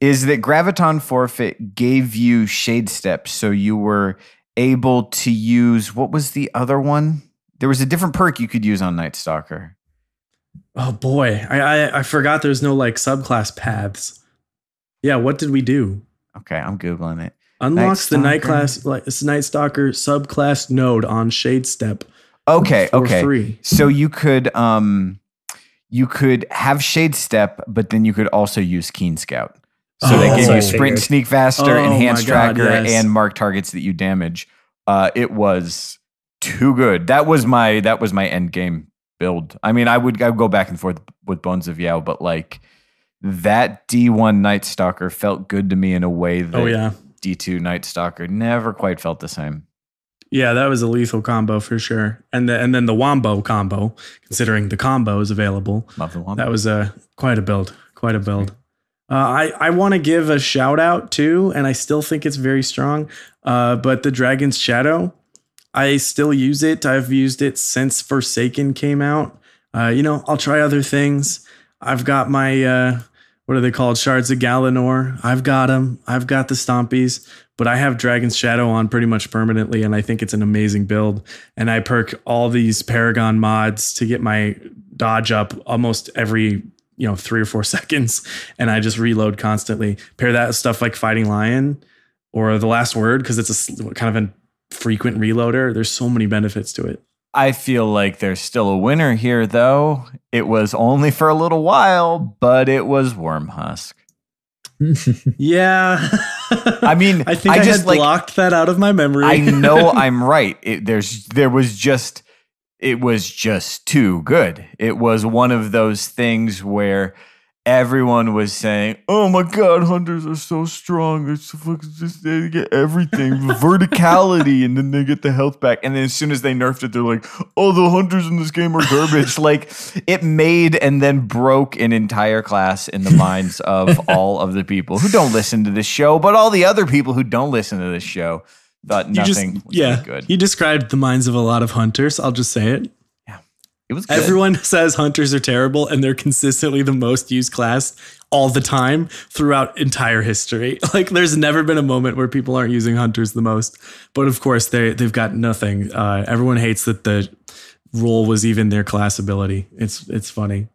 is that Graviton Forfeit gave you Shade Step, so you were able to use, what was the other one? There was a different perk you could use on Night Stalker. Oh boy, I forgot there's no like subclass paths. Yeah, what did we do? Okay, I'm Googling it. Unlocks the Night Stalker subclass node on Shade Step. Okay. Free. So you could have Shade Step, but then you could also use Keen Scout. So they give you sprint and sneak faster, enhanced tracker, and mark targets that you damage. It was too good. That was my end game build. I mean, I would go back and forth with Bones of Yao, but like that D1 Night Stalker felt good to me in a way that D2 Night Stalker never quite felt the same. Yeah, that was a lethal combo for sure. And then the Wombo combo, considering the combo is available. Love the Wombo. That was quite a build. I want to give a shout out too, and I still think it's very strong. But the Dragon's Shadow, I still use it. I've used it since Forsaken came out. I'll try other things. I've got my, what are they called? Shards of Galanor. I've got them. I've got the Stompies. But I have Dragon's Shadow on pretty much permanently, and I think it's an amazing build. And I perk all these Paragon mods to get my dodge up almost every 3 or 4 seconds, and I just reload constantly. Pair that with stuff like Fighting Lion or The Last Word because it's a kind of a frequent reloader. There's so many benefits to it. I feel like there's still a winner here, though. It was only for a little while, but it was Wormhusk. Yeah. I mean, I think I just had blocked that out of my memory. I know I'm right. It was just too good. It was one of those things where everyone was saying, "Oh my God, hunters are so strong. It's just they get everything, verticality, and then they get the health back." And then as soon as they nerfed it, they're like, "Oh, the hunters in this game are garbage." Like it made and then broke an entire class in the minds of all of the people who don't listen to this show, but all the other people who don't listen to this show thought nothing was good. You described the minds of a lot of hunters. I'll just say it. It was good. Everyone says hunters are terrible, and they're consistently the most used class all the time throughout entire history. Like there's never been a moment where people aren't using hunters the most. But of course, they've got nothing. Everyone hates that the role was even their class ability. It's funny.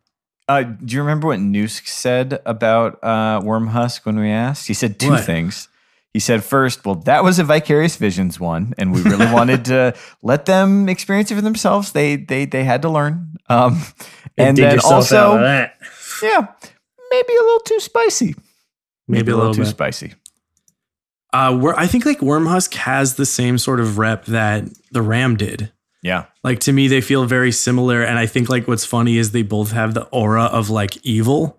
Do you remember what Noosk said about Wormhusk when we asked? He said two things. He said, first, well, that was a Vicarious Visions one, and we really wanted to let them experience it for themselves. They had to learn. And then also, yeah, maybe a little too spicy. Maybe a little too spicy. I think like Wormhusk has the same sort of rep that the Ram did. Yeah. Like to me, they feel very similar. And I think like what's funny is they both have the aura of like evil.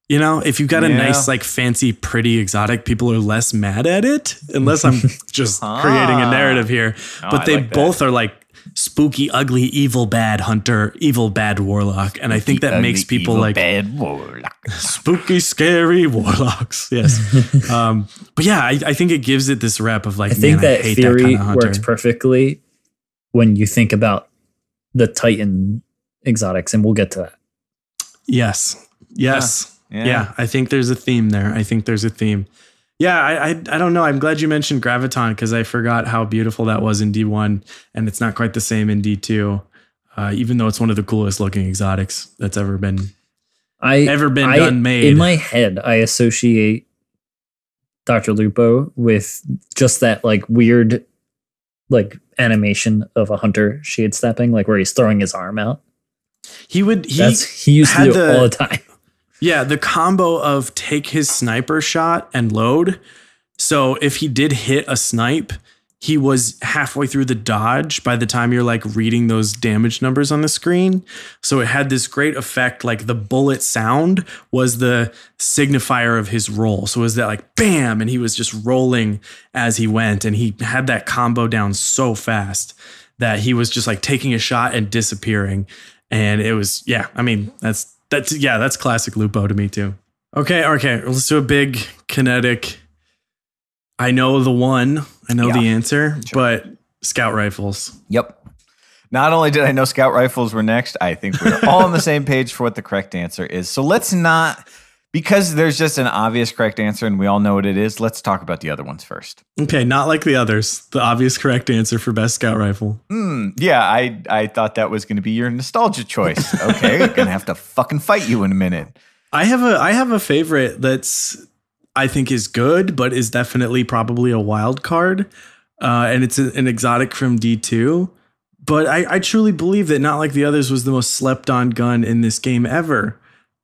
You know, if you've got a nice, like fancy, pretty exotic, people are less mad at it, unless I'm just creating a narrative here. No, but they both are like spooky, ugly, evil, bad hunter, evil, bad warlock. And I think that makes people evil, like bad warlock. Spooky, scary warlocks. Yes. But yeah, I think it gives it this rep of like, I think that hate theory that kind of hunter. works perfectly when you think about the Titan exotics, and we'll get to that. Yes. Yeah. I think there's a theme there. Yeah, I don't know. I'm glad you mentioned Graviton because I forgot how beautiful that was in D1, and it's not quite the same in D2, even though it's one of the coolest looking exotics that's ever been done made. In my head, I associate Dr. Lupo with just that like weird like animation of a hunter shade stepping, like where he's throwing his arm out. He used to do it all the time. Yeah, the combo of take his sniper shot and load. So if he did hit a snipe, he was halfway through the dodge by the time you're like reading those damage numbers on the screen. So it had this great effect. Like the bullet sound was the signifier of his roll. So it was that like bam, and he was just rolling as he went. And he had that combo down so fast that he was just like taking a shot and disappearing. And it was, yeah, I mean, that's classic Lupo to me too. Okay, let's do a big kinetic. I know the answer, sure. But scout rifles. Yep. Not only did I know scout rifles were next, I think we're all on the same page for what the correct answer is. So let's not, because there's just an obvious correct answer and we all know what it is, let's talk about the other ones first. Okay, not like the others. The obvious correct answer for best scout rifle. Yeah, I thought that was going to be your nostalgia choice. Okay, I'm going to have to fucking fight you in a minute. I have a favorite that's I think is good, but is definitely probably a wild card. And it's an exotic from D2. But I truly believe that Not Like the Others was the most slept on gun in this game ever.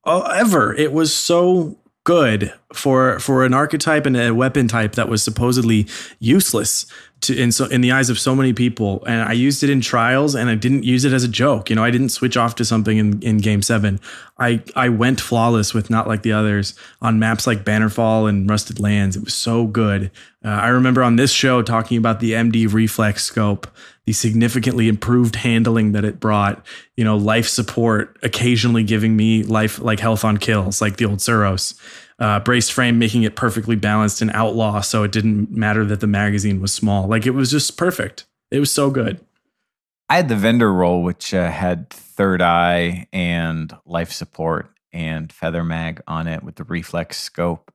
Ever. It was so good for an archetype and a weapon type that was supposedly useless in the eyes of so many people. And I used it in trials, and I didn't use it as a joke. I didn't switch off to something in game 7. I went flawless with Not Like the Others on maps like Bannerfall and Rusted Lands. It was so good. I remember on this show talking about the MD reflex scope, the significantly improved handling that it brought, life support, occasionally giving me life like health on kills, like the old Suros. Brace frame, making it perfectly balanced and outlaw, so it didn't matter that the magazine was small. Like, it was just perfect. It was so good. I had the vendor roll, which had third eye and life support and feather mag on it with the reflex scope,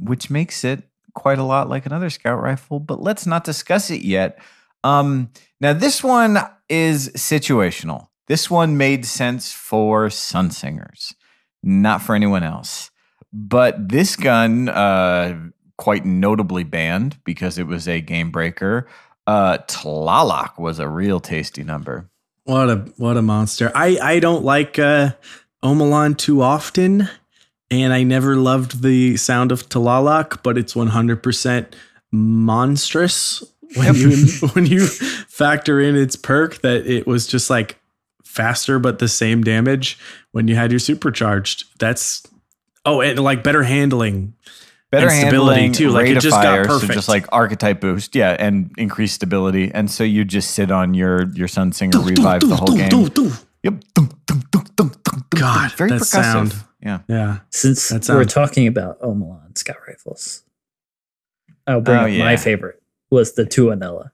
which makes it quite a lot like another scout rifle, but let's not discuss it yet. Now, this one is situational. This one made sense for Sunsingers, not for anyone else. But this gun, quite notably banned because it was a game breaker. Tlaloc was a real tasty number. What a monster. I don't like Omelon too often, and I never loved the sound of Tlaloc, but it's 100% monstrous when you factor in its perk that it was just like faster but the same damage when you had your supercharged. And like better handling. Better and stability handling, too. Like it just got perfect. So just like archetype boost, yeah, and increased stability. And so you just sit on your Sunsinger revive the whole game. Yep. God, very that percussive. Sound. Yeah. Since we're talking about Omelon scout rifles, I'll bring up my favorite was the Tuanella.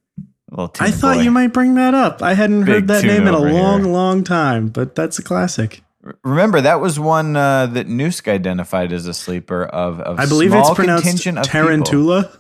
I thought you might bring that up. I hadn't heard that name in a long time, but that's a classic. Remember, that was one that Noosk identified as a sleeper of I believe small it's pronounced Tarantula.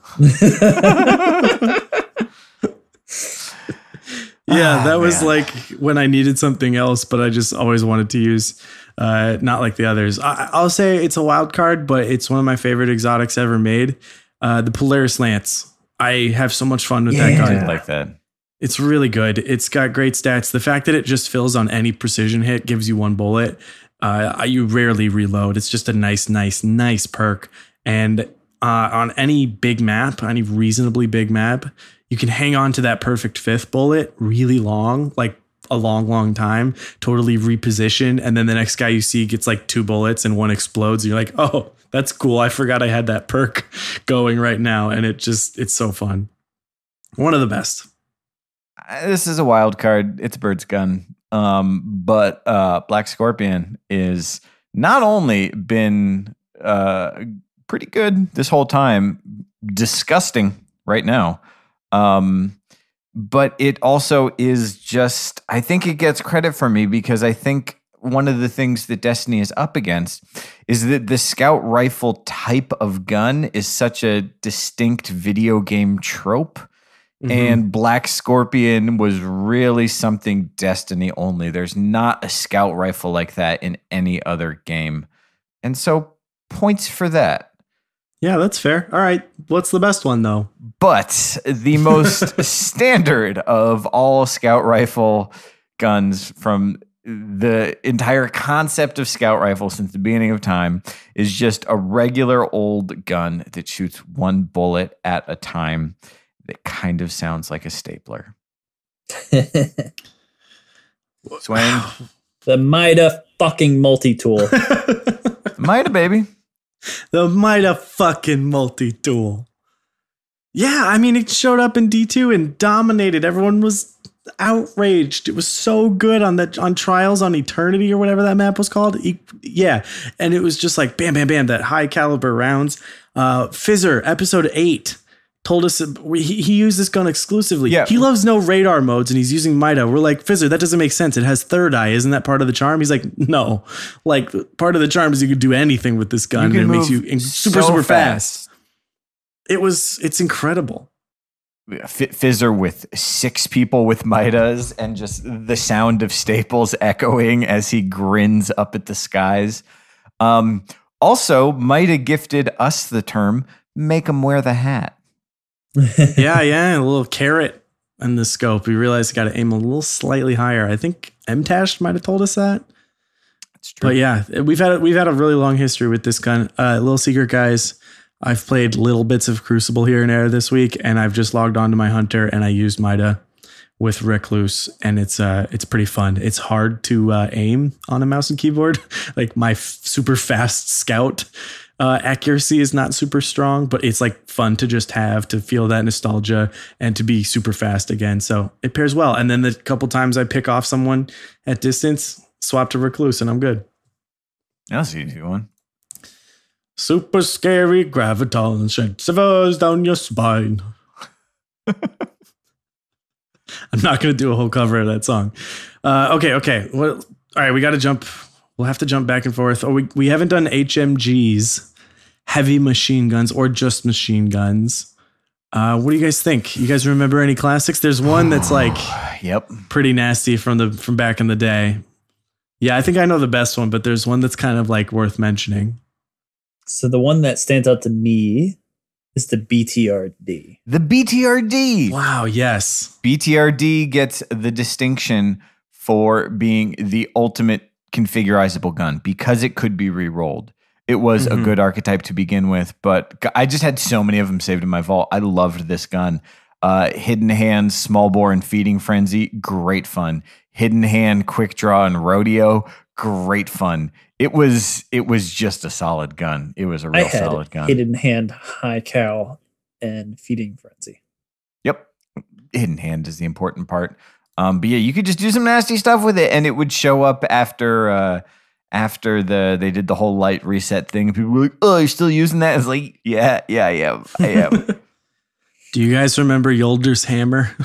Yeah, that was like when I needed something else, but I just always wanted to use Not Like the Others. I'll say it's a wild card, but it's one of my favorite exotics ever made. The Polaris Lance. I have so much fun with that gun. I like that. It's really good. It's got great stats. The fact that it just fills on any precision hit, gives you one bullet. You rarely reload. It's just a nice perk. And on any big map, any reasonably big map, you can hang on to that perfect fifth bullet really long, like a long time, totally reposition. And then the next guy you see gets like 2 bullets and one explodes. And you're like, oh, that's cool. I forgot I had that perk going right now. And it's so fun. One of the best. this is a wild card. It's a bird's gun. But Black Scorpion is not only been pretty good this whole time, disgusting right now. But it also is just, I think it gets credit for me because I think one of the things that Destiny is up against is that the scout rifle type of gun is such a distinct video game trope. Mm-hmm. And Black Scorpion was really something Destiny only. There's not a scout rifle like that in any other game. And so points for that. Yeah, that's fair. All right. What's the best one, though? But the most standard of all scout rifle guns from the entire concept of scout rifle since the beginning of time is just a regular old gun that shoots one bullet at a time that kind of sounds like a stapler. Swing. The Mida fucking multi-tool. Mida, baby. The Mida fucking multi-tool. Yeah, I mean, it showed up in D2 and dominated. Everyone was outraged. It was so good on Trials on Eternity or whatever that map was called. Yeah, and it was just like bam, bam, bam, that high caliber rounds. Fizzer, episode 8, told us he used this gun exclusively. Yeah. He loves no radar modes and he's using Mida. We're like, Fizzer, that doesn't make sense. It has third eye. Isn't that part of the charm? He's like, no. Like, part of the charm is you could do anything with this gun and it makes you super fast. It's incredible. Fizzer with 6 people with Midas and just the sound of staples echoing as he grins up at the skies. Also, Mida gifted us the term, make him wear the hat. yeah, a little carrot in the scope. We realized got to aim a little slightly higher. I think MTash might have told us that. That's true. But yeah, we've had a really long history with this gun. Little secret, guys. I've played little bits of Crucible here and there this week, and I've just logged on to my Hunter and I used Mida with Recluse, and it's pretty fun. It's hard to aim on a mouse and keyboard. Like my super fast scout accuracy is not super strong, but it's like fun to just have, to feel that nostalgia and to be super fast again. So it pairs well. And then the couple times I pick off someone at distance, swap to Recluse, and I'm good. That's an easy one. Super scary graviton shivers down your spine. I'm not going to do a whole cover of that song. Okay. Well, all right, we got to jump. We'll have to jump back and forth. Oh, we haven't done HMGs, heavy machine guns, or just machine guns. What do you guys think? You guys remember any classics? There's one that's like, pretty nasty from back in the day. Yeah, I think I know the best one, but there's one that's kind of like worth mentioning. So the one that stands out to me is the BTRD. The BTRD. Wow, yes. BTRD gets the distinction for being the ultimate configurizable gun because it could be re-rolled. It was a good archetype to begin with, but I just had so many of them saved in my vault. I loved this gun. Hidden Hand, Small Bore, and Feeding Frenzy, great fun. Hidden Hand, Quick Draw, and Rodeo, great fun. It was just a solid gun. It was a real solid gun. Hidden Hand, High Cal, and Feeding Frenzy. Yep. Hidden Hand is the important part. But yeah, you could just do some nasty stuff with it, and it would show up after they did the whole light reset thing. And people were like, "Oh, you're still using that?" It's like, yeah, I am. Do you guys remember Yolder's hammer?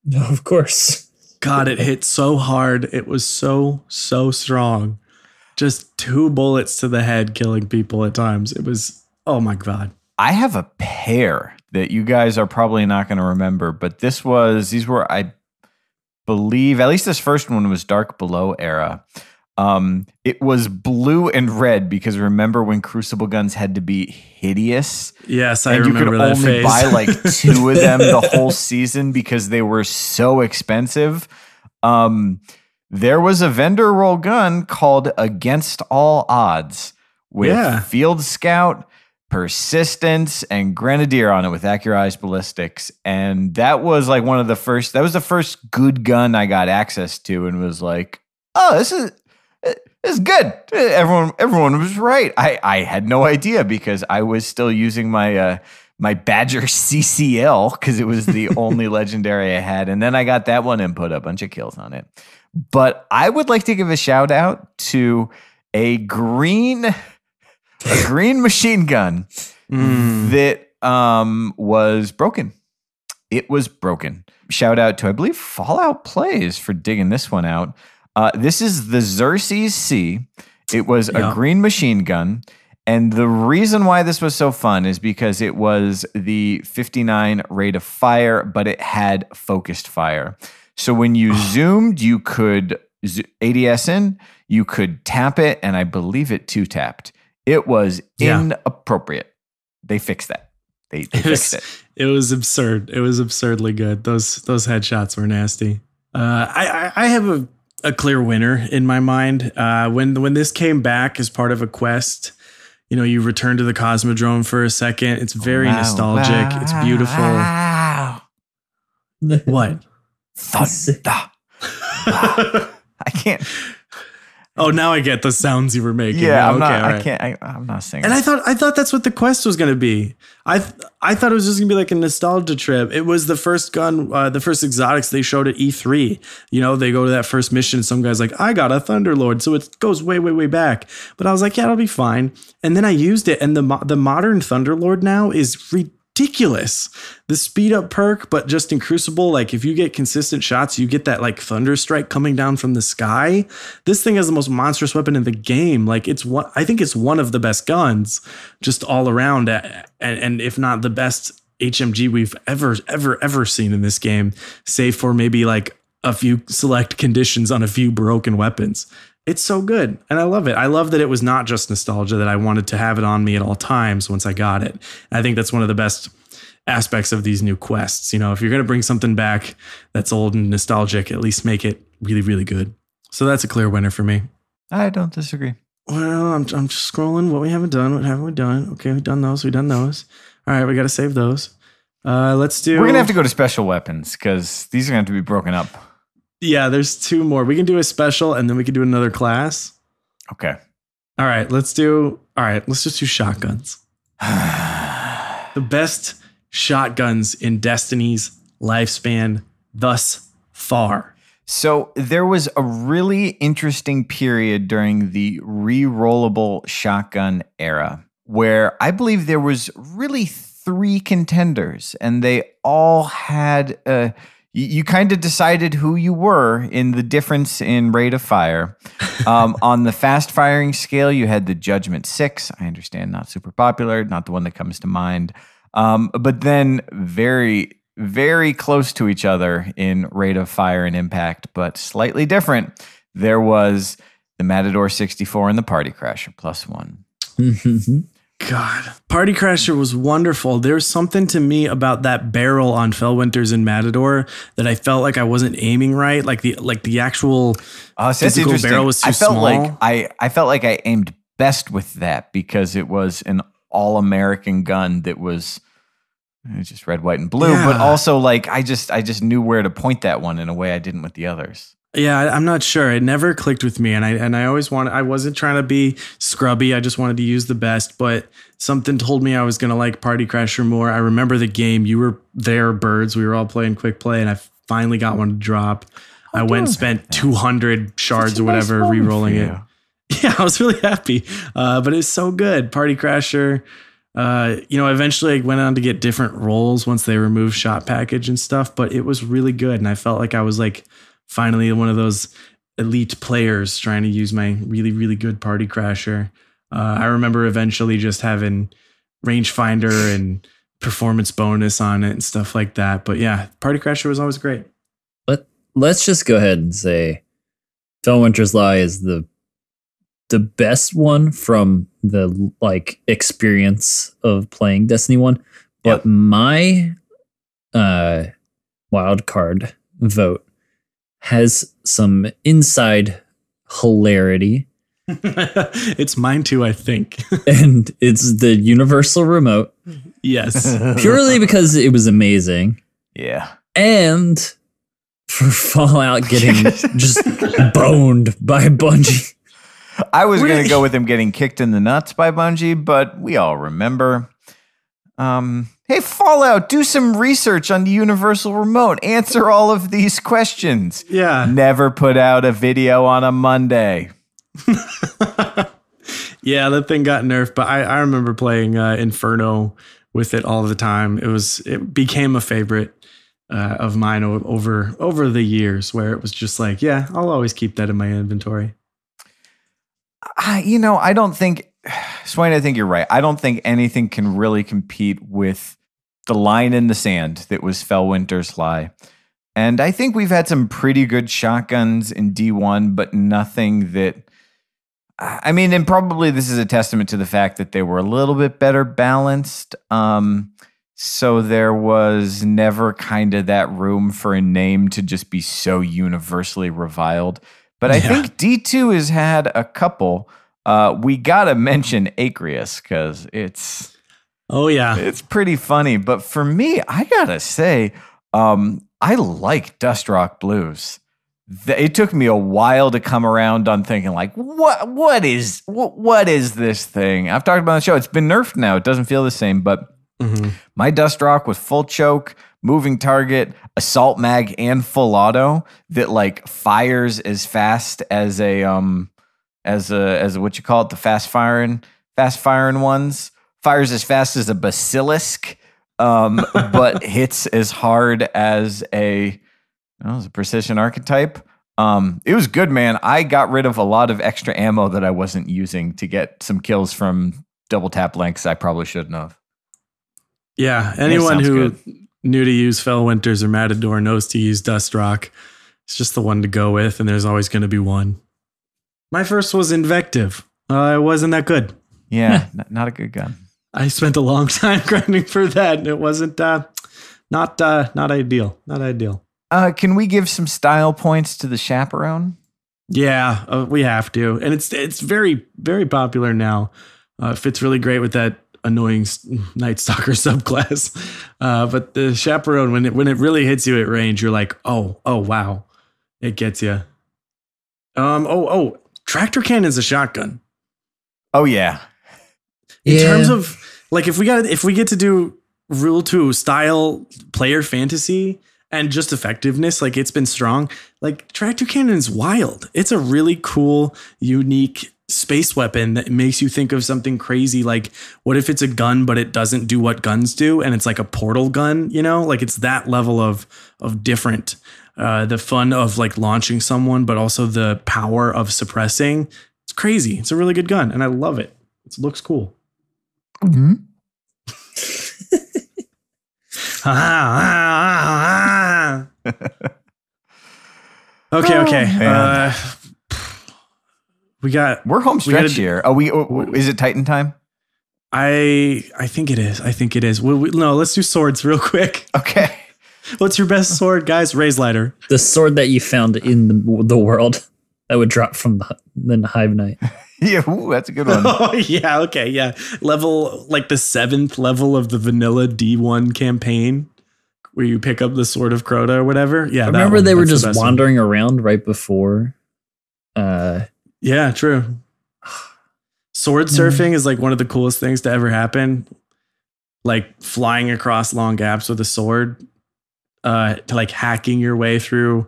No, of course. God, it hit so hard. It was so strong. Just 2 bullets to the head killing people at times. It was, oh my God. I have a pair that you guys are probably not going to remember, but these were, I believe, at least this first one was Dark Below era. It was blue and red because remember when Crucible guns had to be hideous? Yes, I remember that phase. And you could only buy like 2 of them the whole season because they were so expensive. There was a vendor roll gun called Against All Odds with Field Scout, Persistence, and Grenadier on it with accurized ballistics. And that was like that was the first good gun I got access to and was like, oh, this is good. Everyone was right. I had no idea because I was still using my my Badger CCL because it was the only legendary I had. And then I got that one and put a bunch of kills on it. But I would like to give a shout out to a green machine gun that was broken. It was broken. Shout out to, I believe, Fallout Plays for digging this one out. This is the Xerxes C. It was a green machine gun. And the reason why this was so fun is because it was the 59 rate of fire, but it had focused fire. So when you zoomed, you could ADS in, you could tap it, and I believe it two-tapped. It was inappropriate. They fixed that. They fixed it. It was absurd. It was absurdly good. Those headshots were nasty. I have a clear winner in my mind. When this came back as part of a quest, you return to the Cosmodrome for a second. It's very nostalgic. It's beautiful. What? Thunder. I can't. Oh, now I get the sounds you were making. Yeah, I'm not singing. And I thought that's what the quest was going to be. I thought it was just going to be like a nostalgia trip. It was the first gun, the first exotics they showed at E3. They go to that first mission. And some guy's like, I got a Thunderlord. So it goes way, way, way back. But I was like, yeah, it'll be fine. And then I used it. And the modern Thunderlord now is ridiculous. The speed up perk, but just in Crucible, like if you get consistent shots, you get that like thunder strike coming down from the sky. This thing has the most monstrous weapon in the game. Like I think it's one of the best guns just all around, and if not the best HMG we've ever seen in this game, save for maybe like a few select conditions on a few broken weapons. It's so good. And I love it. I love that it was not just nostalgia, that I wanted to have it on me at all times once I got it. I think that's one of the best aspects of these new quests. If you're going to bring something back that's old and nostalgic, at least make it really, really good. So that's a clear winner for me. I don't disagree. Well, I'm just scrolling what we haven't done. What haven't we done? Okay, we've done those. All right, we got to save those. Let's do... We're going to have to go to special weapons because these are going to have to be broken up. Yeah, there's two more. We can do a special and then we can do another class. Okay. All right, let's just do shotguns. The best shotguns in Destiny's lifespan thus far. So there was a really interesting period during the re-rollable shotgun era where I believe there was really 3 contenders and they all had you kind of decided who you were in the difference in rate of fire. On the fast firing scale, you had the Judgment 6. I understand, not super popular, not the one that comes to mind. But then very, very close to each other in rate of fire and impact, but slightly different. There was the Matador 64 and the Party Crasher +1. God, Party Crasher was wonderful. There's something to me about that barrel on Fellwinter's and Matador that I felt like I wasn't aiming right. Like the actual physical barrel was too small. I felt like I aimed best with that because it was an all-American gun that was just red, white, and blue. Yeah. But also, like I just knew where to point that one in a way I didn't with the others. Yeah, I'm not sure. It never clicked with me, and I always wanted. I wasn't trying to be scrubby. I just wanted to use the best. But something told me I was going to like Party Crasher more. I remember the game. You were there, Birds. We were all playing quick play, and I finally got one to drop. I went and spent 200 shards or whatever re-rolling it. Yeah, I was really happy. But it's so good. Party Crasher. Eventually I went on to get different roles once they removed shot package and stuff. But it was really good, and I felt like I was like finally one of those elite players trying to use my really, really good Party Crasher. I remember eventually just having rangefinder and performance bonus on it and stuff like that. But yeah, Party Crasher was always great. Let's just go ahead and say Fellwinter's Lie is the best one from the experience of playing Destiny 1. But my wild card vote has some inside hilarity. It's mine too, I think. And it's the universal remote. Yes. Purely because it was amazing. Yeah. And for Fallout getting just boned by Bungie. I was going to go with him getting kicked in the nuts by Bungie, but we all remember. Hey, Fallout, do some research on the Universal Remote. Answer all of these questions. Yeah. Never put out a video on a Monday. Yeah, that thing got nerfed, but I remember playing Inferno with it all the time. It became a favorite of mine over the years, where it was just like, yeah, I'll always keep that in my inventory. I don't think, Swain, I think you're right. I don't think anything can really compete with the line in the sand that was Fellwinter's Lie. And I think we've had some pretty good shotguns in D1, but nothing that, and probably this is a testament to the fact that they were a little bit better balanced. So there was never kind of that room for a name to just be so universally reviled. But I think D2 has had a couple. We got to mention Acreus because it's... Oh, yeah. It's pretty funny. But for me, I got to say, I like Dust Rock Blues. It took me a while to come around on thinking, like, what is this thing? I've talked about it on the show. It's been nerfed now. It doesn't feel the same. But my Dust Rock with full choke, moving target, assault mag, and full auto that, like, fires as fast as as what you call it, the fast firing ones. Fires as fast as a basilisk, but hits as hard as a precision archetype. It was good, man. I got rid of a lot of extra ammo that I wasn't using to get some kills from double tap lengths I probably shouldn't have. Yeah, anyone who knew to use Fellwinters or Matador knows to use Dust Rock. It's just the one to go with, and there's always going to be one. My first was Invective. It wasn't that good. Yeah, not a good gun. I spent a long time grinding for that, and it wasn't not ideal. Not ideal. Can we give some style points to the Chaperone? Yeah, we have to, and it's very, very popular now. Fits really great with that annoying Night Stalker subclass. But the Chaperone, when it really hits you at range, you're like, oh wow, it gets you. Tractor Cannon's a shotgun. Oh yeah. In terms of, like, if we get to do Rule 2 style player fantasy and just effectiveness, like, it's been strong. Like, Tractor Cannon's wild. It's a really cool, unique space weapon that makes you think of something crazy. Like, what if it's a gun, but it doesn't do what guns do, and it's like a portal gun, Like, it's that level of different. The fun of, like, launching someone, but also the power of suppressing. It's crazy. It's a really good gun, and I love it. It looks cool. Mm-hmm. Okay. We're home stretch here. Is it Titan time? I think it is. No, let's do swords real quick. Okay. What's your best sword, guys? Raise lighter. The sword that you found in the world that would drop from the Hive Knight. Yeah, that's a good one. Oh, yeah, okay, yeah. Level, like the 7th level of the vanilla D1 campaign, where you pick up the Sword of Crota or whatever. Yeah, I remember they were just wandering around right before. Yeah, true. Sword surfing is like one of the coolest things to ever happen. Like flying across long gaps with a sword, to like hacking your way through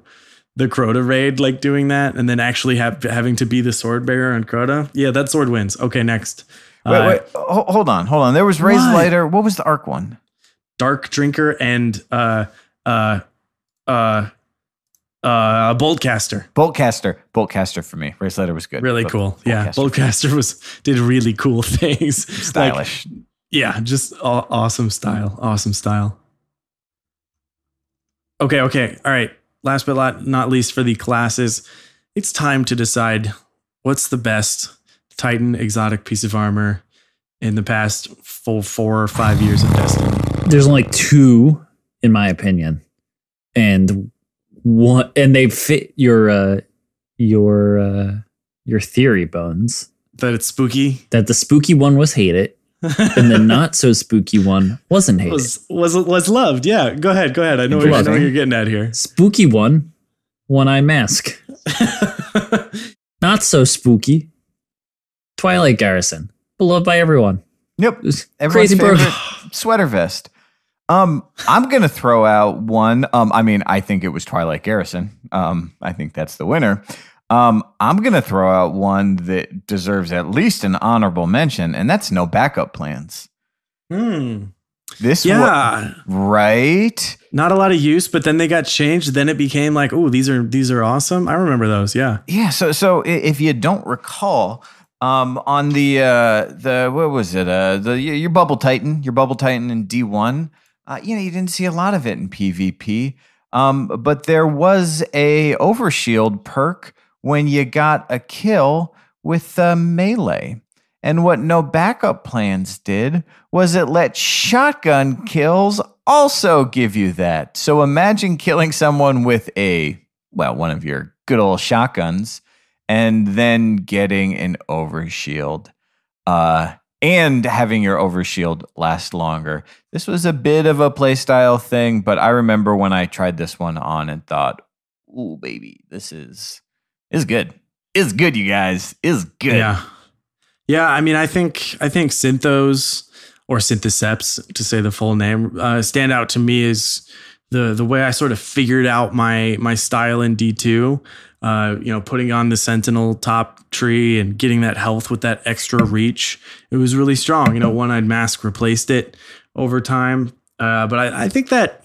the Crota raid, like doing that, and then actually having to be the sword bearer on Crota. Yeah, that sword wins. Okay, next. Wait. Hold on. There was Raise Lighter. What was the arc one? Dark Drinker and Boltcaster. Boltcaster for me. Raise Lighter was good. Really cool. Yeah, Boltcaster did really cool things. Stylish. Like, yeah, just awesome style. Awesome style. Okay. All right. Last but not least for the classes, it's time to decide what's the best Titan exotic piece of armor in the past full 4 or 5 years of Destiny. There's only 2, in my opinion, and they fit your theory, Bones. That it's spooky. That the spooky one was hated, and the not so spooky one wasn't hated. Was loved. Yeah, go ahead. I know what you're getting at here. Spooky one-eye mask. Not so spooky. Twilight Garrison, beloved by everyone. Yep, crazy bird sweater vest. I'm going to throw out one. I think it was Twilight Garrison. I think that's the winner. I'm going to throw out one that deserves at least an honorable mention, and that's No Backup Plans. This right? Not a lot of use, but then they got changed. Then it became like, oh, these are awesome. I remember those. Yeah. Yeah. So if you don't recall, on the what was it? Your Bubble Titan in D1. You didn't see a lot of it in PvP. But there was a overshield perk when you got a kill with melee. And what No Backup Plans did was it let shotgun kills also give you that. So imagine killing someone with one of your good old shotguns and then getting an overshield and having your overshield last longer. This was a bit of a playstyle thing, but I remember when I tried this one on and thought, ooh, baby, this is good. It's good, you guys. It's good. Yeah. Yeah, I mean, I think Synthos or Syntheseps, to say the full name, stand out to me as the way I sort of figured out my style in D2. Putting on the Sentinel top tree and getting that health with that extra reach, it was really strong. One-Eyed Mask replaced it over time, but I think that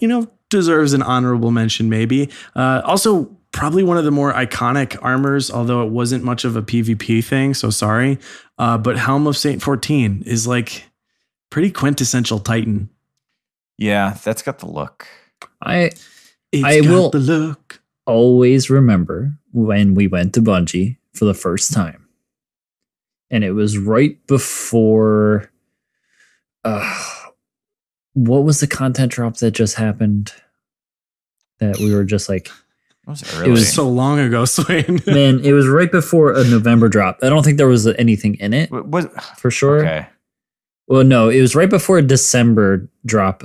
deserves an honorable mention, maybe. Also, probably one of the more iconic armors, although it wasn't much of a PvP thing, so sorry. But Helm of Saint 14 is like pretty quintessential Titan. Yeah, that's got the look. I will the look. Always remember when we went to Bungie for the first time. And it was right before what was the content drop that just happened? That we were just like, it was so long ago, Swain. Man, it was right before a November drop. I don't think there was anything in it for sure. Okay. Well, no, it was right before a December drop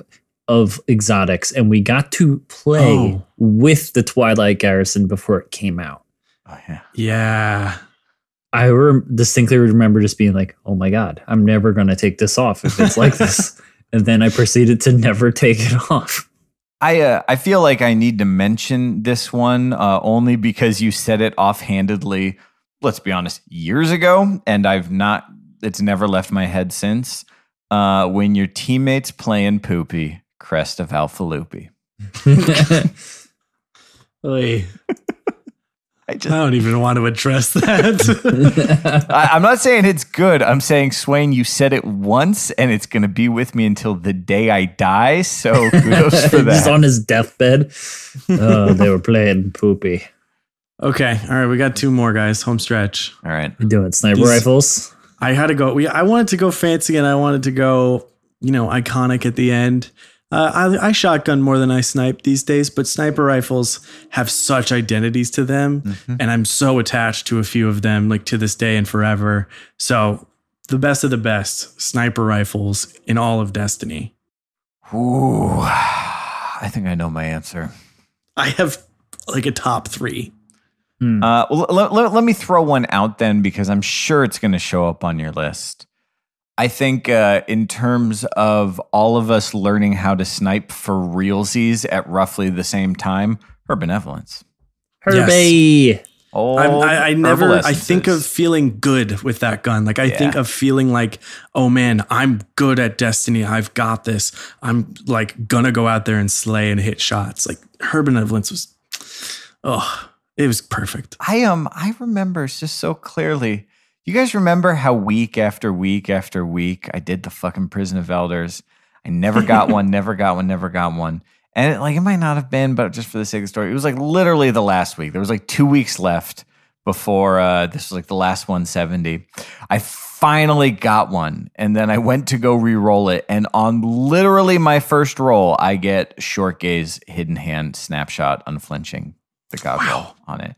of exotics, and we got to play with the Twilight Garrison before it came out. Oh, yeah. Yeah. I distinctly remember just being like, oh my God, I'm never going to take this off if it's like this. And then I proceeded to never take it off. I feel like I need to mention this one only because you said it offhandedly, let's be honest, years ago, and it's never left my head since. When your teammates playing poopy, Crest of Alpha Loopy. I don't even want to address that. I'm not saying it's good. I'm saying, Swain, you said it once, and it's going to be with me until the day I die. So kudos for that. Just on his deathbed. Oh, they were playing poopy. Okay. All right. We got two more, guys. Home stretch. All right. We're doing sniper rifles. I had to go. I wanted to go fancy, and I wanted to go, iconic at the end. I shotgun more than I snipe these days, but sniper rifles have such identities to them, and I'm so attached to a few of them, like to this day and forever. So the best of the best sniper rifles in all of Destiny. Ooh, I think I know my answer. I have like a top three. Let me throw one out then, because I'm sure it's going to show up on your list. I think in terms of all of us learning how to snipe for realsies at roughly the same time, Her Benevolence. Herbie. Yes. I think of feeling good with that gun. Like I think of feeling like, oh man, I'm good at Destiny. I've got this. I'm like gonna go out there and slay and hit shots. Like Her Benevolence was, it was perfect. I remember just so clearly. You guys remember how week after week after week I did the fucking Prison of Elders? I never got one, never got one. And it might not have been, but just for the sake of the story, it was like literally the last week. There was like 2 weeks left before this was like the last 170. I finally got one, and then I went to go re-roll it. And on literally my first roll, I get short gaze, hidden hand, snapshot, unflinching, the goggle on it.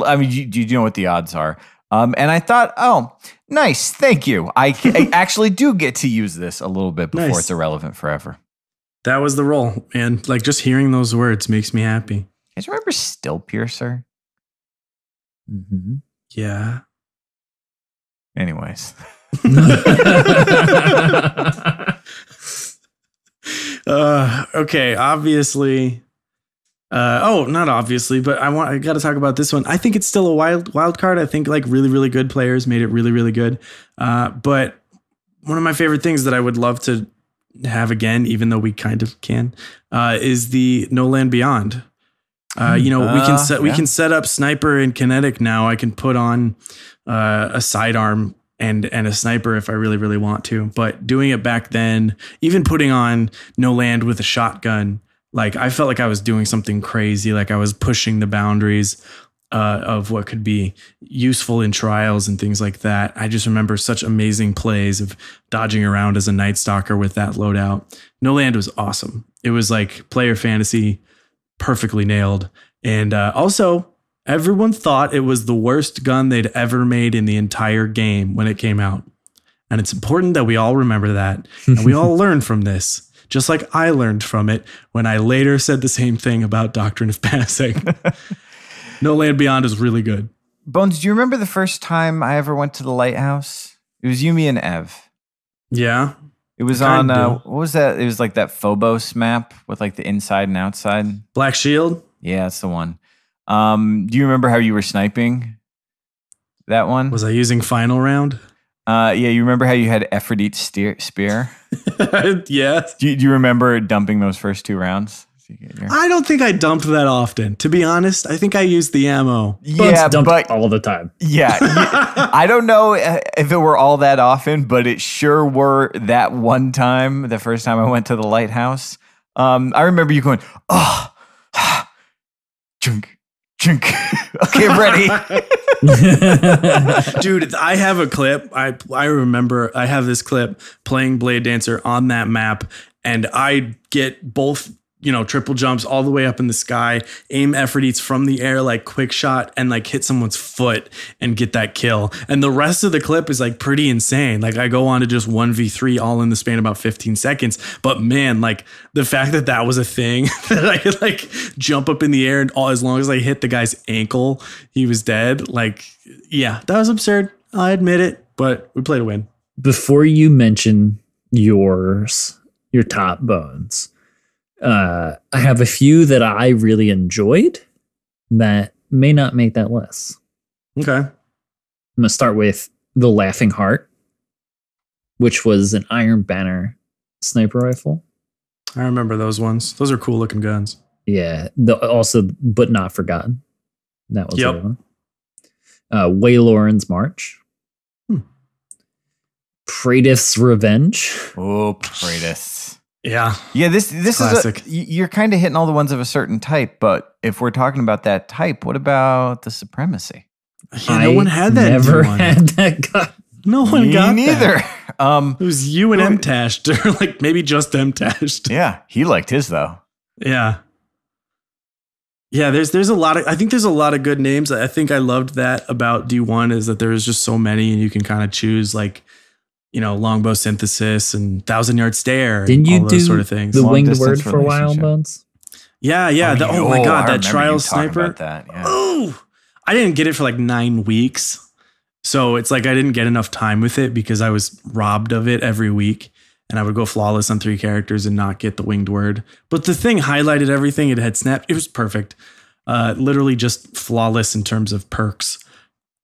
I mean, do you know what the odds are? And I thought, oh, nice, thank you. I actually do get to use this a little bit before it's irrelevant forever. That was the roll, and like just hearing those words makes me happy. You guys remember Still Piercer? Mm-hmm. Yeah. Anyways. Okay, obviously. Not obviously, but I got to talk about this one. I think it's still a wild card. I think like really, really good players made it really, really good. But one of my favorite things that I would love to have again, even though we kind of can, is the No Land Beyond. We can set up sniper and kinetic now. I can put on a sidearm and a sniper if I really, really want to. But doing it back then, even putting on No Land with a shotgun, like I felt like I was doing something crazy. Like I was pushing the boundaries of what could be useful in trials and things like that. I just remember such amazing plays of dodging around as a Night Stalker with that loadout. No Land was awesome. It was like player fantasy, perfectly nailed. And also, everyone thought it was the worst gun they'd ever made in the entire game when it came out. And it's important that we all remember that. And we all learn from this. Just like I learned from it when I later said the same thing about Doctrine of Passing. No Land Beyond is really good. Bones, do you remember the first time I ever went to the lighthouse? It was you, me, and Ev. Yeah. It was on, what was that? It was like that Phobos map with like the inside and outside. Black Shield? Yeah, that's the one. Do you remember how you were sniping that one? Was I using Final Round? Yeah, you remember how you had Aphrodite's spear? Yeah. Do you remember dumping those first 2 rounds? I don't think I dumped that often. To be honest, I think I used the ammo. Yeah, but all the time. Yeah. I don't know if it were all that often, but it sure were that one time, the first time I went to the lighthouse. I remember you going, oh, chunk, chunk. Okay, I'm ready. Dude, I have a clip. I remember I have this clip playing Blade Dancer on that map, and I get both, triple jumps all the way up in the sky, aim Aphrodites from the air, like quick shot, and like hit someone's foot and get that kill. And the rest of the clip is like pretty insane. Like I go on to just 1v3 all in the span of about 15 seconds. But man, like the fact that that was a thing, that I could like jump up in the air and as long as I hit the guy's ankle, he was dead. Like, yeah, that was absurd. I admit it, but we played to win. Before you mention your top, Bones, I have a few that I really enjoyed that may not make that list. Okay. I'm going to start with the Laughing Heart, which was an Iron Banner sniper rifle. I remember those ones. Those are cool looking guns. Yeah. Also, but not forgotten. That was the other one. Wayloran's March. Praetor's Revenge. Oh, Praetor. Yeah. Yeah, this classic. You're kind of hitting all the ones of a certain type, but if we're talking about that type, what about the Supremacy? Yeah, no one had that. Never had that gun. No one got neither. It was you and M-Tashed, or like maybe just M-Tashed. Yeah, he liked his though. Yeah. Yeah, there's a lot of, I think there's a lot of good names. I think I loved that about D1 is that there was just so many and you can kind of choose like, longbow synthesis and 1,000-yard stare. Didn't you do sort of things? The winged word for a while, Bones? Yeah. Oh my God, that trial sniper. That, yeah. Oh, I didn't get it for like 9 weeks. So it's like I didn't get enough time with it because I was robbed of it every week. And I would go flawless on 3 characters and not get the winged word. But the thing highlighted everything. It had snapped. It was perfect. Literally just flawless in terms of perks.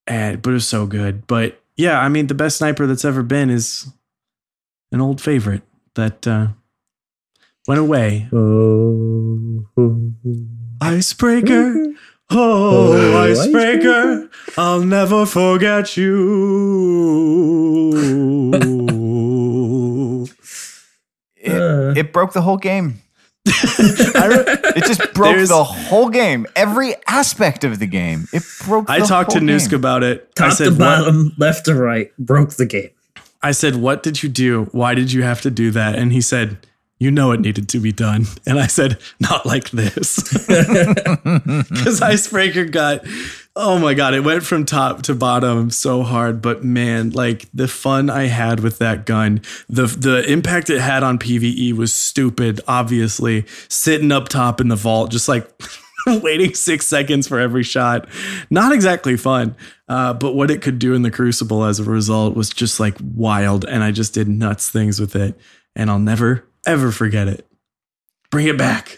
But it was so good. But yeah, I mean, the best sniper that's ever been is an old favorite that went away. Icebreaker. Oh, Icebreaker. I'll never forget you. It broke the whole game. It just broke the whole game. Every aspect of the game. It broke the whole game. I talked to Noosk about it. Top to bottom, left to right, broke the game. I said, what did you do? Why did you have to do that? And he said, it needed to be done. And I said, not like this. Because Icebreaker got, oh my God, it went from top to bottom so hard. But man, like the fun I had with that gun, the impact it had on PvE was stupid, obviously. Sitting up top in the vault, just like waiting 6 seconds for every shot. Not exactly fun. But what it could do in the Crucible as a result was just like wild. And I just did nuts things with it. And I'll never ever forget it. Bring it back.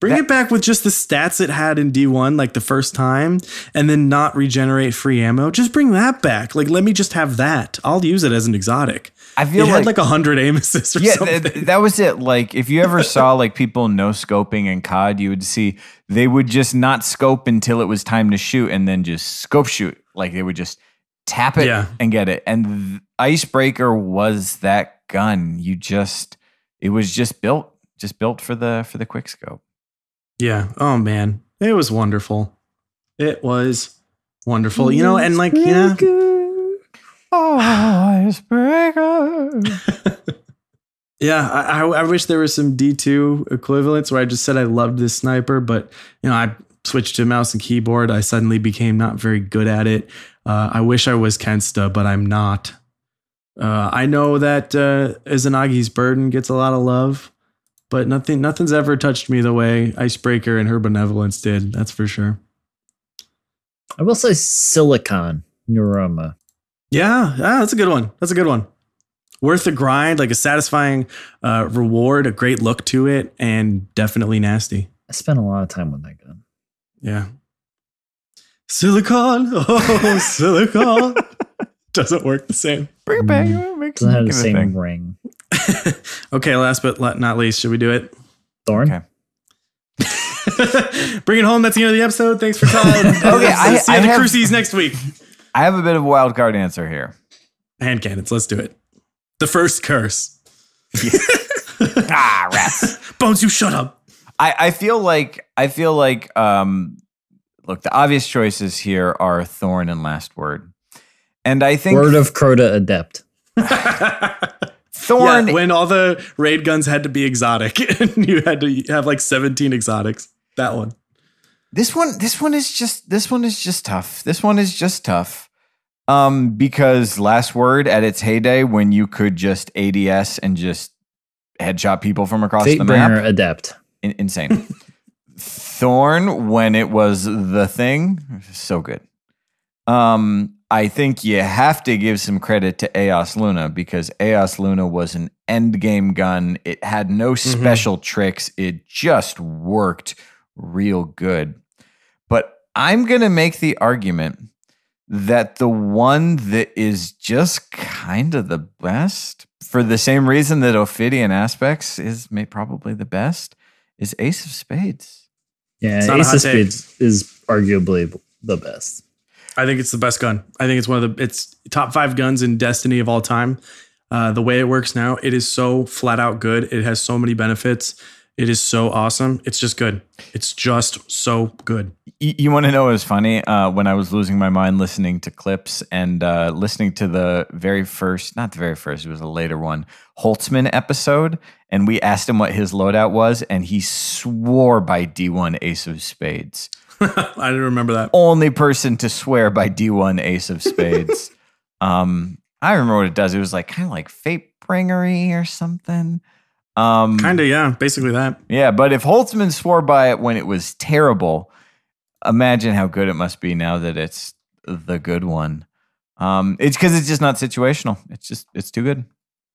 Bring it back with just the stats it had in D1, like the first time, and then not regenerate free ammo. Just bring that back. Like, let me just have that. I'll use it as an exotic. I feel it had like 100 aim assists or something. That was it. Like, if you ever saw like people no scoping in COD, you would see they would just not scope until it was time to shoot and then just scope shoot. Like, they would just tap it and get it. And Icebreaker was that gun. It was just built for the quick scope. Yeah. Oh man, it was wonderful. It was wonderful. And like, Icebreaker. Yeah, I wish there was some D2 equivalents where I just said I loved this sniper, but I switched to mouse and keyboard. I suddenly became not very good at it. I wish I was Kensta, but I'm not. I know that Izanagi's Burden gets a lot of love, but nothing's ever touched me the way Icebreaker and her benevolence did. That's for sure. I will say Silicon Neuroma. Yeah, that's a good one. Worth the grind, like a satisfying reward, a great look to it, and definitely nasty. I spent a lot of time with that gun. Yeah. Silicon. Oh, Silicon. Doesn't work the same. Bring it back. Doesn't have the same ring. Okay, last but not least, should we do it? Thorn? Okay. Bring it home. That's the end of the episode. Thanks for calling. Okay, see you at the Crucies next week. I have a bit of a wild card answer here. Hand cannons. Let's do it. The first curse. Rats. Bones, you shut up. I feel like look, the obvious choices here are Thorn and Last Word. And I think Word of Crota Adept. Thorn, when all the raid guns had to be exotic and you had to have like 17 exotics. That one. This one is just tough. Because Last Word at its heyday, when you could just ADS and just headshot people from across the map. Fatebringer Adept. Insane. Thorn, when it was the thing, so good. I think you have to give some credit to Eos Luna because Eos Luna was an end game gun. It had no special tricks. It just worked real good. But I'm going to make the argument that the one that is just kind of the best, for the same reason that Ophidian Aspects is probably the best, is Ace of Spades. Yeah, Ace of Spades is arguably the best. I think it's the best gun. I think it's top 5 guns in Destiny of all time. The way it works now, it is so flat out good. It has so many benefits. It is so awesome. It's just good. It's just so good. You want to know what was funny? When I was losing my mind listening to clips and listening to the very first, not the very first, it was a later one, Holtzman episode. And we asked him what his loadout was. And he swore by D1 Ace of Spades. I didn't remember that. Only person to swear by D1 Ace of Spades. I remember what it does. It was like kind of like Fatebringery or something. Kind of, yeah. Basically that. Yeah, but if Holtzman swore by it when it was terrible, imagine how good it must be now that it's the good one. It's because it's just not situational. It's too good.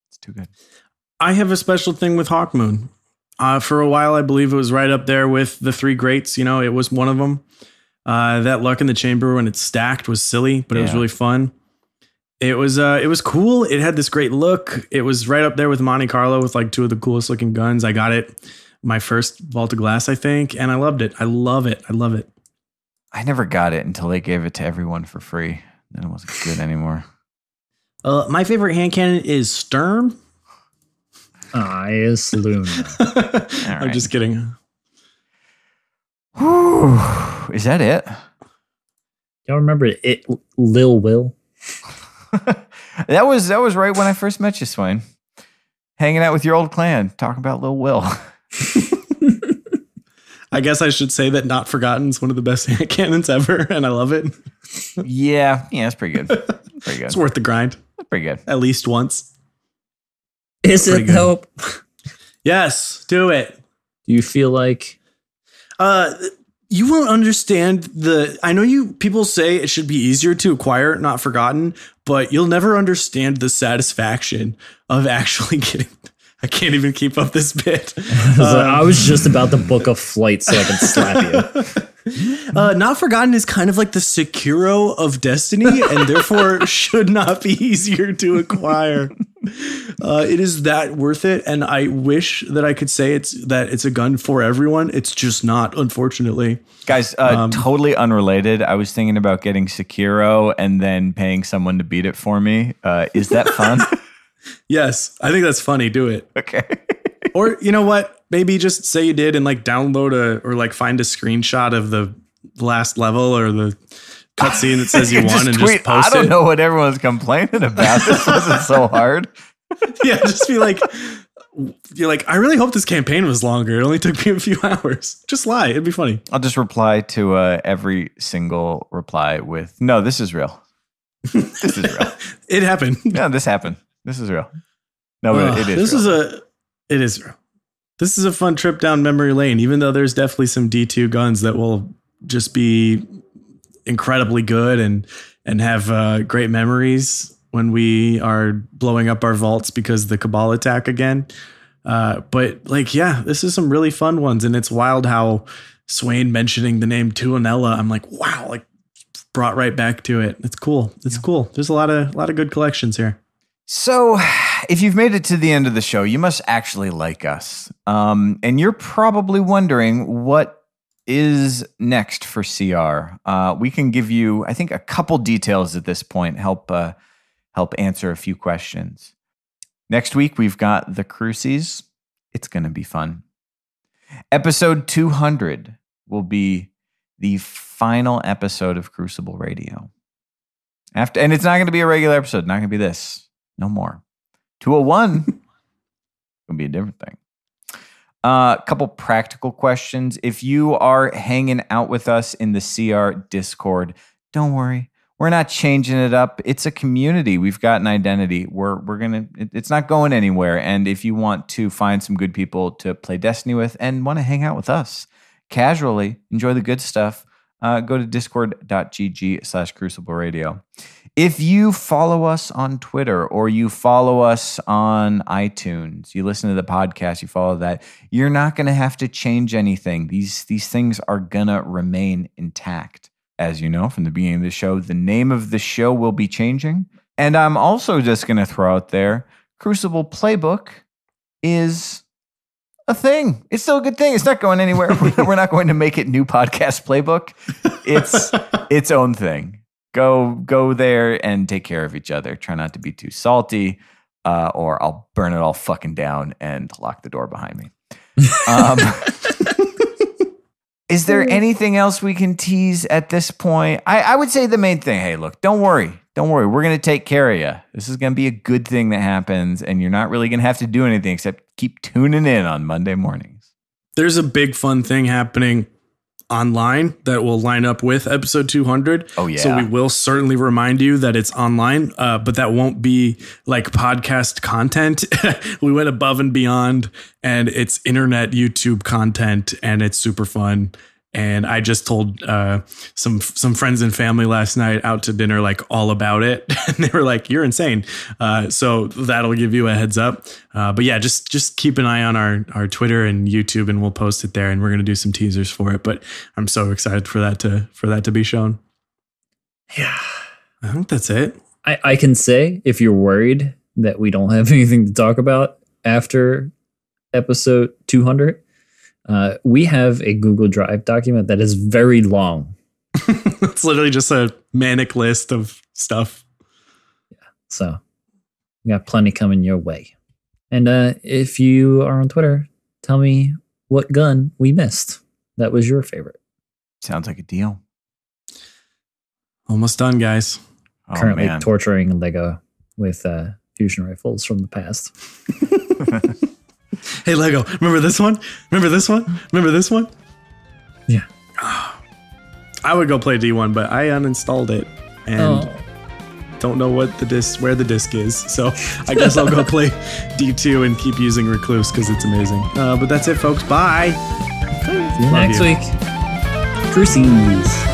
It's too good. I have a special thing with Hawkmoon. For a while, I believe it was right up there with the 3 greats. It was one of them. That luck in the chamber when it stacked was silly, but it was really fun. It was cool. It had this great look. It was right up there with Monte Carlo with like 2 of the coolest looking guns. I got it my first Vault of Glass, I think, and I loved it. I love it. I never got it until they gave it to everyone for free. Then it wasn't good anymore. My favorite hand cannon is Sturm. Is Luna. I'm just kidding. Whew. Is that it? Y'all remember it, Lil Will? That was right when I first met you, Swain. Hanging out with your old clan, talking about Lil Will. I guess I should say that Not Forgotten is one of the best hand cannons ever, and I love it. Yeah, it's pretty good. Pretty good. It's worth the grind. That's pretty good. At least once. Is it though? Yes, do it. Do you feel like you won't understand I know people say it should be easier to acquire Not Forgotten, but you'll never understand the satisfaction of actually I can't even keep up this bit. I was just about to book a flight so I can slap you. Not Forgotten is kind of like the Sekiro of Destiny, and therefore should not be easier to acquire. It is that worth it, and I wish that I could say it's a gun for everyone. It's just not, unfortunately. Guys, totally unrelated. I was thinking about getting Sekiro and then paying someone to beat it for me. Is that fun? Yes, I think that's funny. Do it. Okay. Or you know what? Maybe just say you did and like download or like find a screenshot of the last level or the cutscene that says you won and just post it. I don't know what everyone's complaining about. This wasn't so hard. Yeah, just be like, you're like, I really hope this campaign was longer. It only took me a few hours. Just lie. It'd be funny. I'll just reply to every single reply with, no, this is real. This is real. It happened. Yeah, this happened. This is real. No, but it is real. It is real. This is a fun trip down memory lane, even though there's definitely some D2 guns that will just be incredibly good and have great memories when we are blowing up our vaults because the Cabal attack again. But like, yeah, this is some really fun ones. And it's wild how Swain mentioning the name Tuonela, I'm like, wow, like brought right back to it. It's cool. It's cool. There's a lot of good collections here. So if you've made it to the end of the show, you must actually like us. And you're probably wondering what is next for CR. We can give you, I think, a couple details at this point, help answer a few questions. Next week, we've got the Crucies. It's going to be fun. Episode 200 will be the final episode of Crucible Radio. And it's not going to be a regular episode. Not going to be this. No more. 201 will be a different thing. A couple practical questions. If you are hanging out with us in the CR Discord, don't worry. We're not changing it up. It's a community. We've got an identity. It's not going anywhere. And if you want to find some good people to play Destiny with and want to hang out with us casually, enjoy the good stuff, go to discord.gg/Crucible Radio. If you follow us on Twitter or you follow us on iTunes, you listen to the podcast, you follow that, you're not going to have to change anything. These things are going to remain intact. As you know from the beginning of the show, the name of the show will be changing. And I'm also just going to throw out there, Crucible Playbook is a thing. It's still a good thing. It's not going anywhere. We're not going to make it new podcast playbook. It's its own thing. Go there and take care of each other. Try not to be too salty, or I'll burn it all fucking down and lock the door behind me. Is there anything else we can tease at this point? I would say the main thing, hey, look, don't worry. We're going to take care of you. This is going to be a good thing that happens, and you're not really going to have to do anything except keep tuning in on Monday mornings. There's a big fun thing happening online that will line up with episode 200. Oh, yeah. So we will certainly remind you that it's online, but that won't be like podcast content. We went above and beyond, and it's internet YouTube content, and it's super fun. And I just told some friends and family last night out to dinner, like all about it. And they were like, you're insane. So that'll give you a heads up. But yeah, just keep an eye on our Twitter and YouTube, and we'll post it there. And we're going to do some teasers for it. But I'm so excited for that to be shown. Yeah. I think that's it. I can say, if you're worried that we don't have anything to talk about after episode 200, we have a Google Drive document that is very long. It's literally just a manic list of stuff. Yeah. So we got plenty coming your way. And if you are on Twitter, tell me what gun we missed. That was your favorite. Sounds like a deal. Almost done, guys. Currently torturing Lego with fusion rifles from the past. Hey, Lego, remember this one? Remember this one? Remember this one? Yeah. I would go play D1, but I uninstalled it and don't know where the disc is. So I guess I'll go play D2 and keep using Recluse because it's amazing. But that's it, folks. Bye. See you next week. Crucies.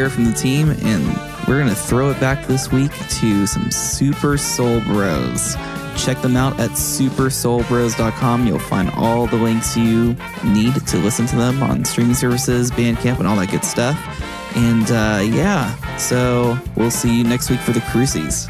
here from the team, and we're going to throw it back this week to some Super Soul Bros. Check them out at supersoulbros.com. You'll find all the links you need to listen to them on streaming services, Bandcamp, and all that good stuff. And yeah, so we'll see you next week for the Crucies.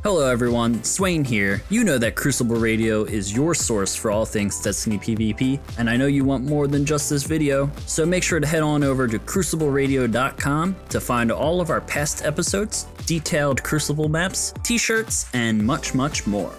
Hello everyone, Swain here. You know that Crucible Radio is your source for all things Destiny PvP, and I know you want more than just this video, so make sure to head on over to crucibleradio.com to find all of our past episodes, detailed Crucible maps, t-shirts, and much, much more.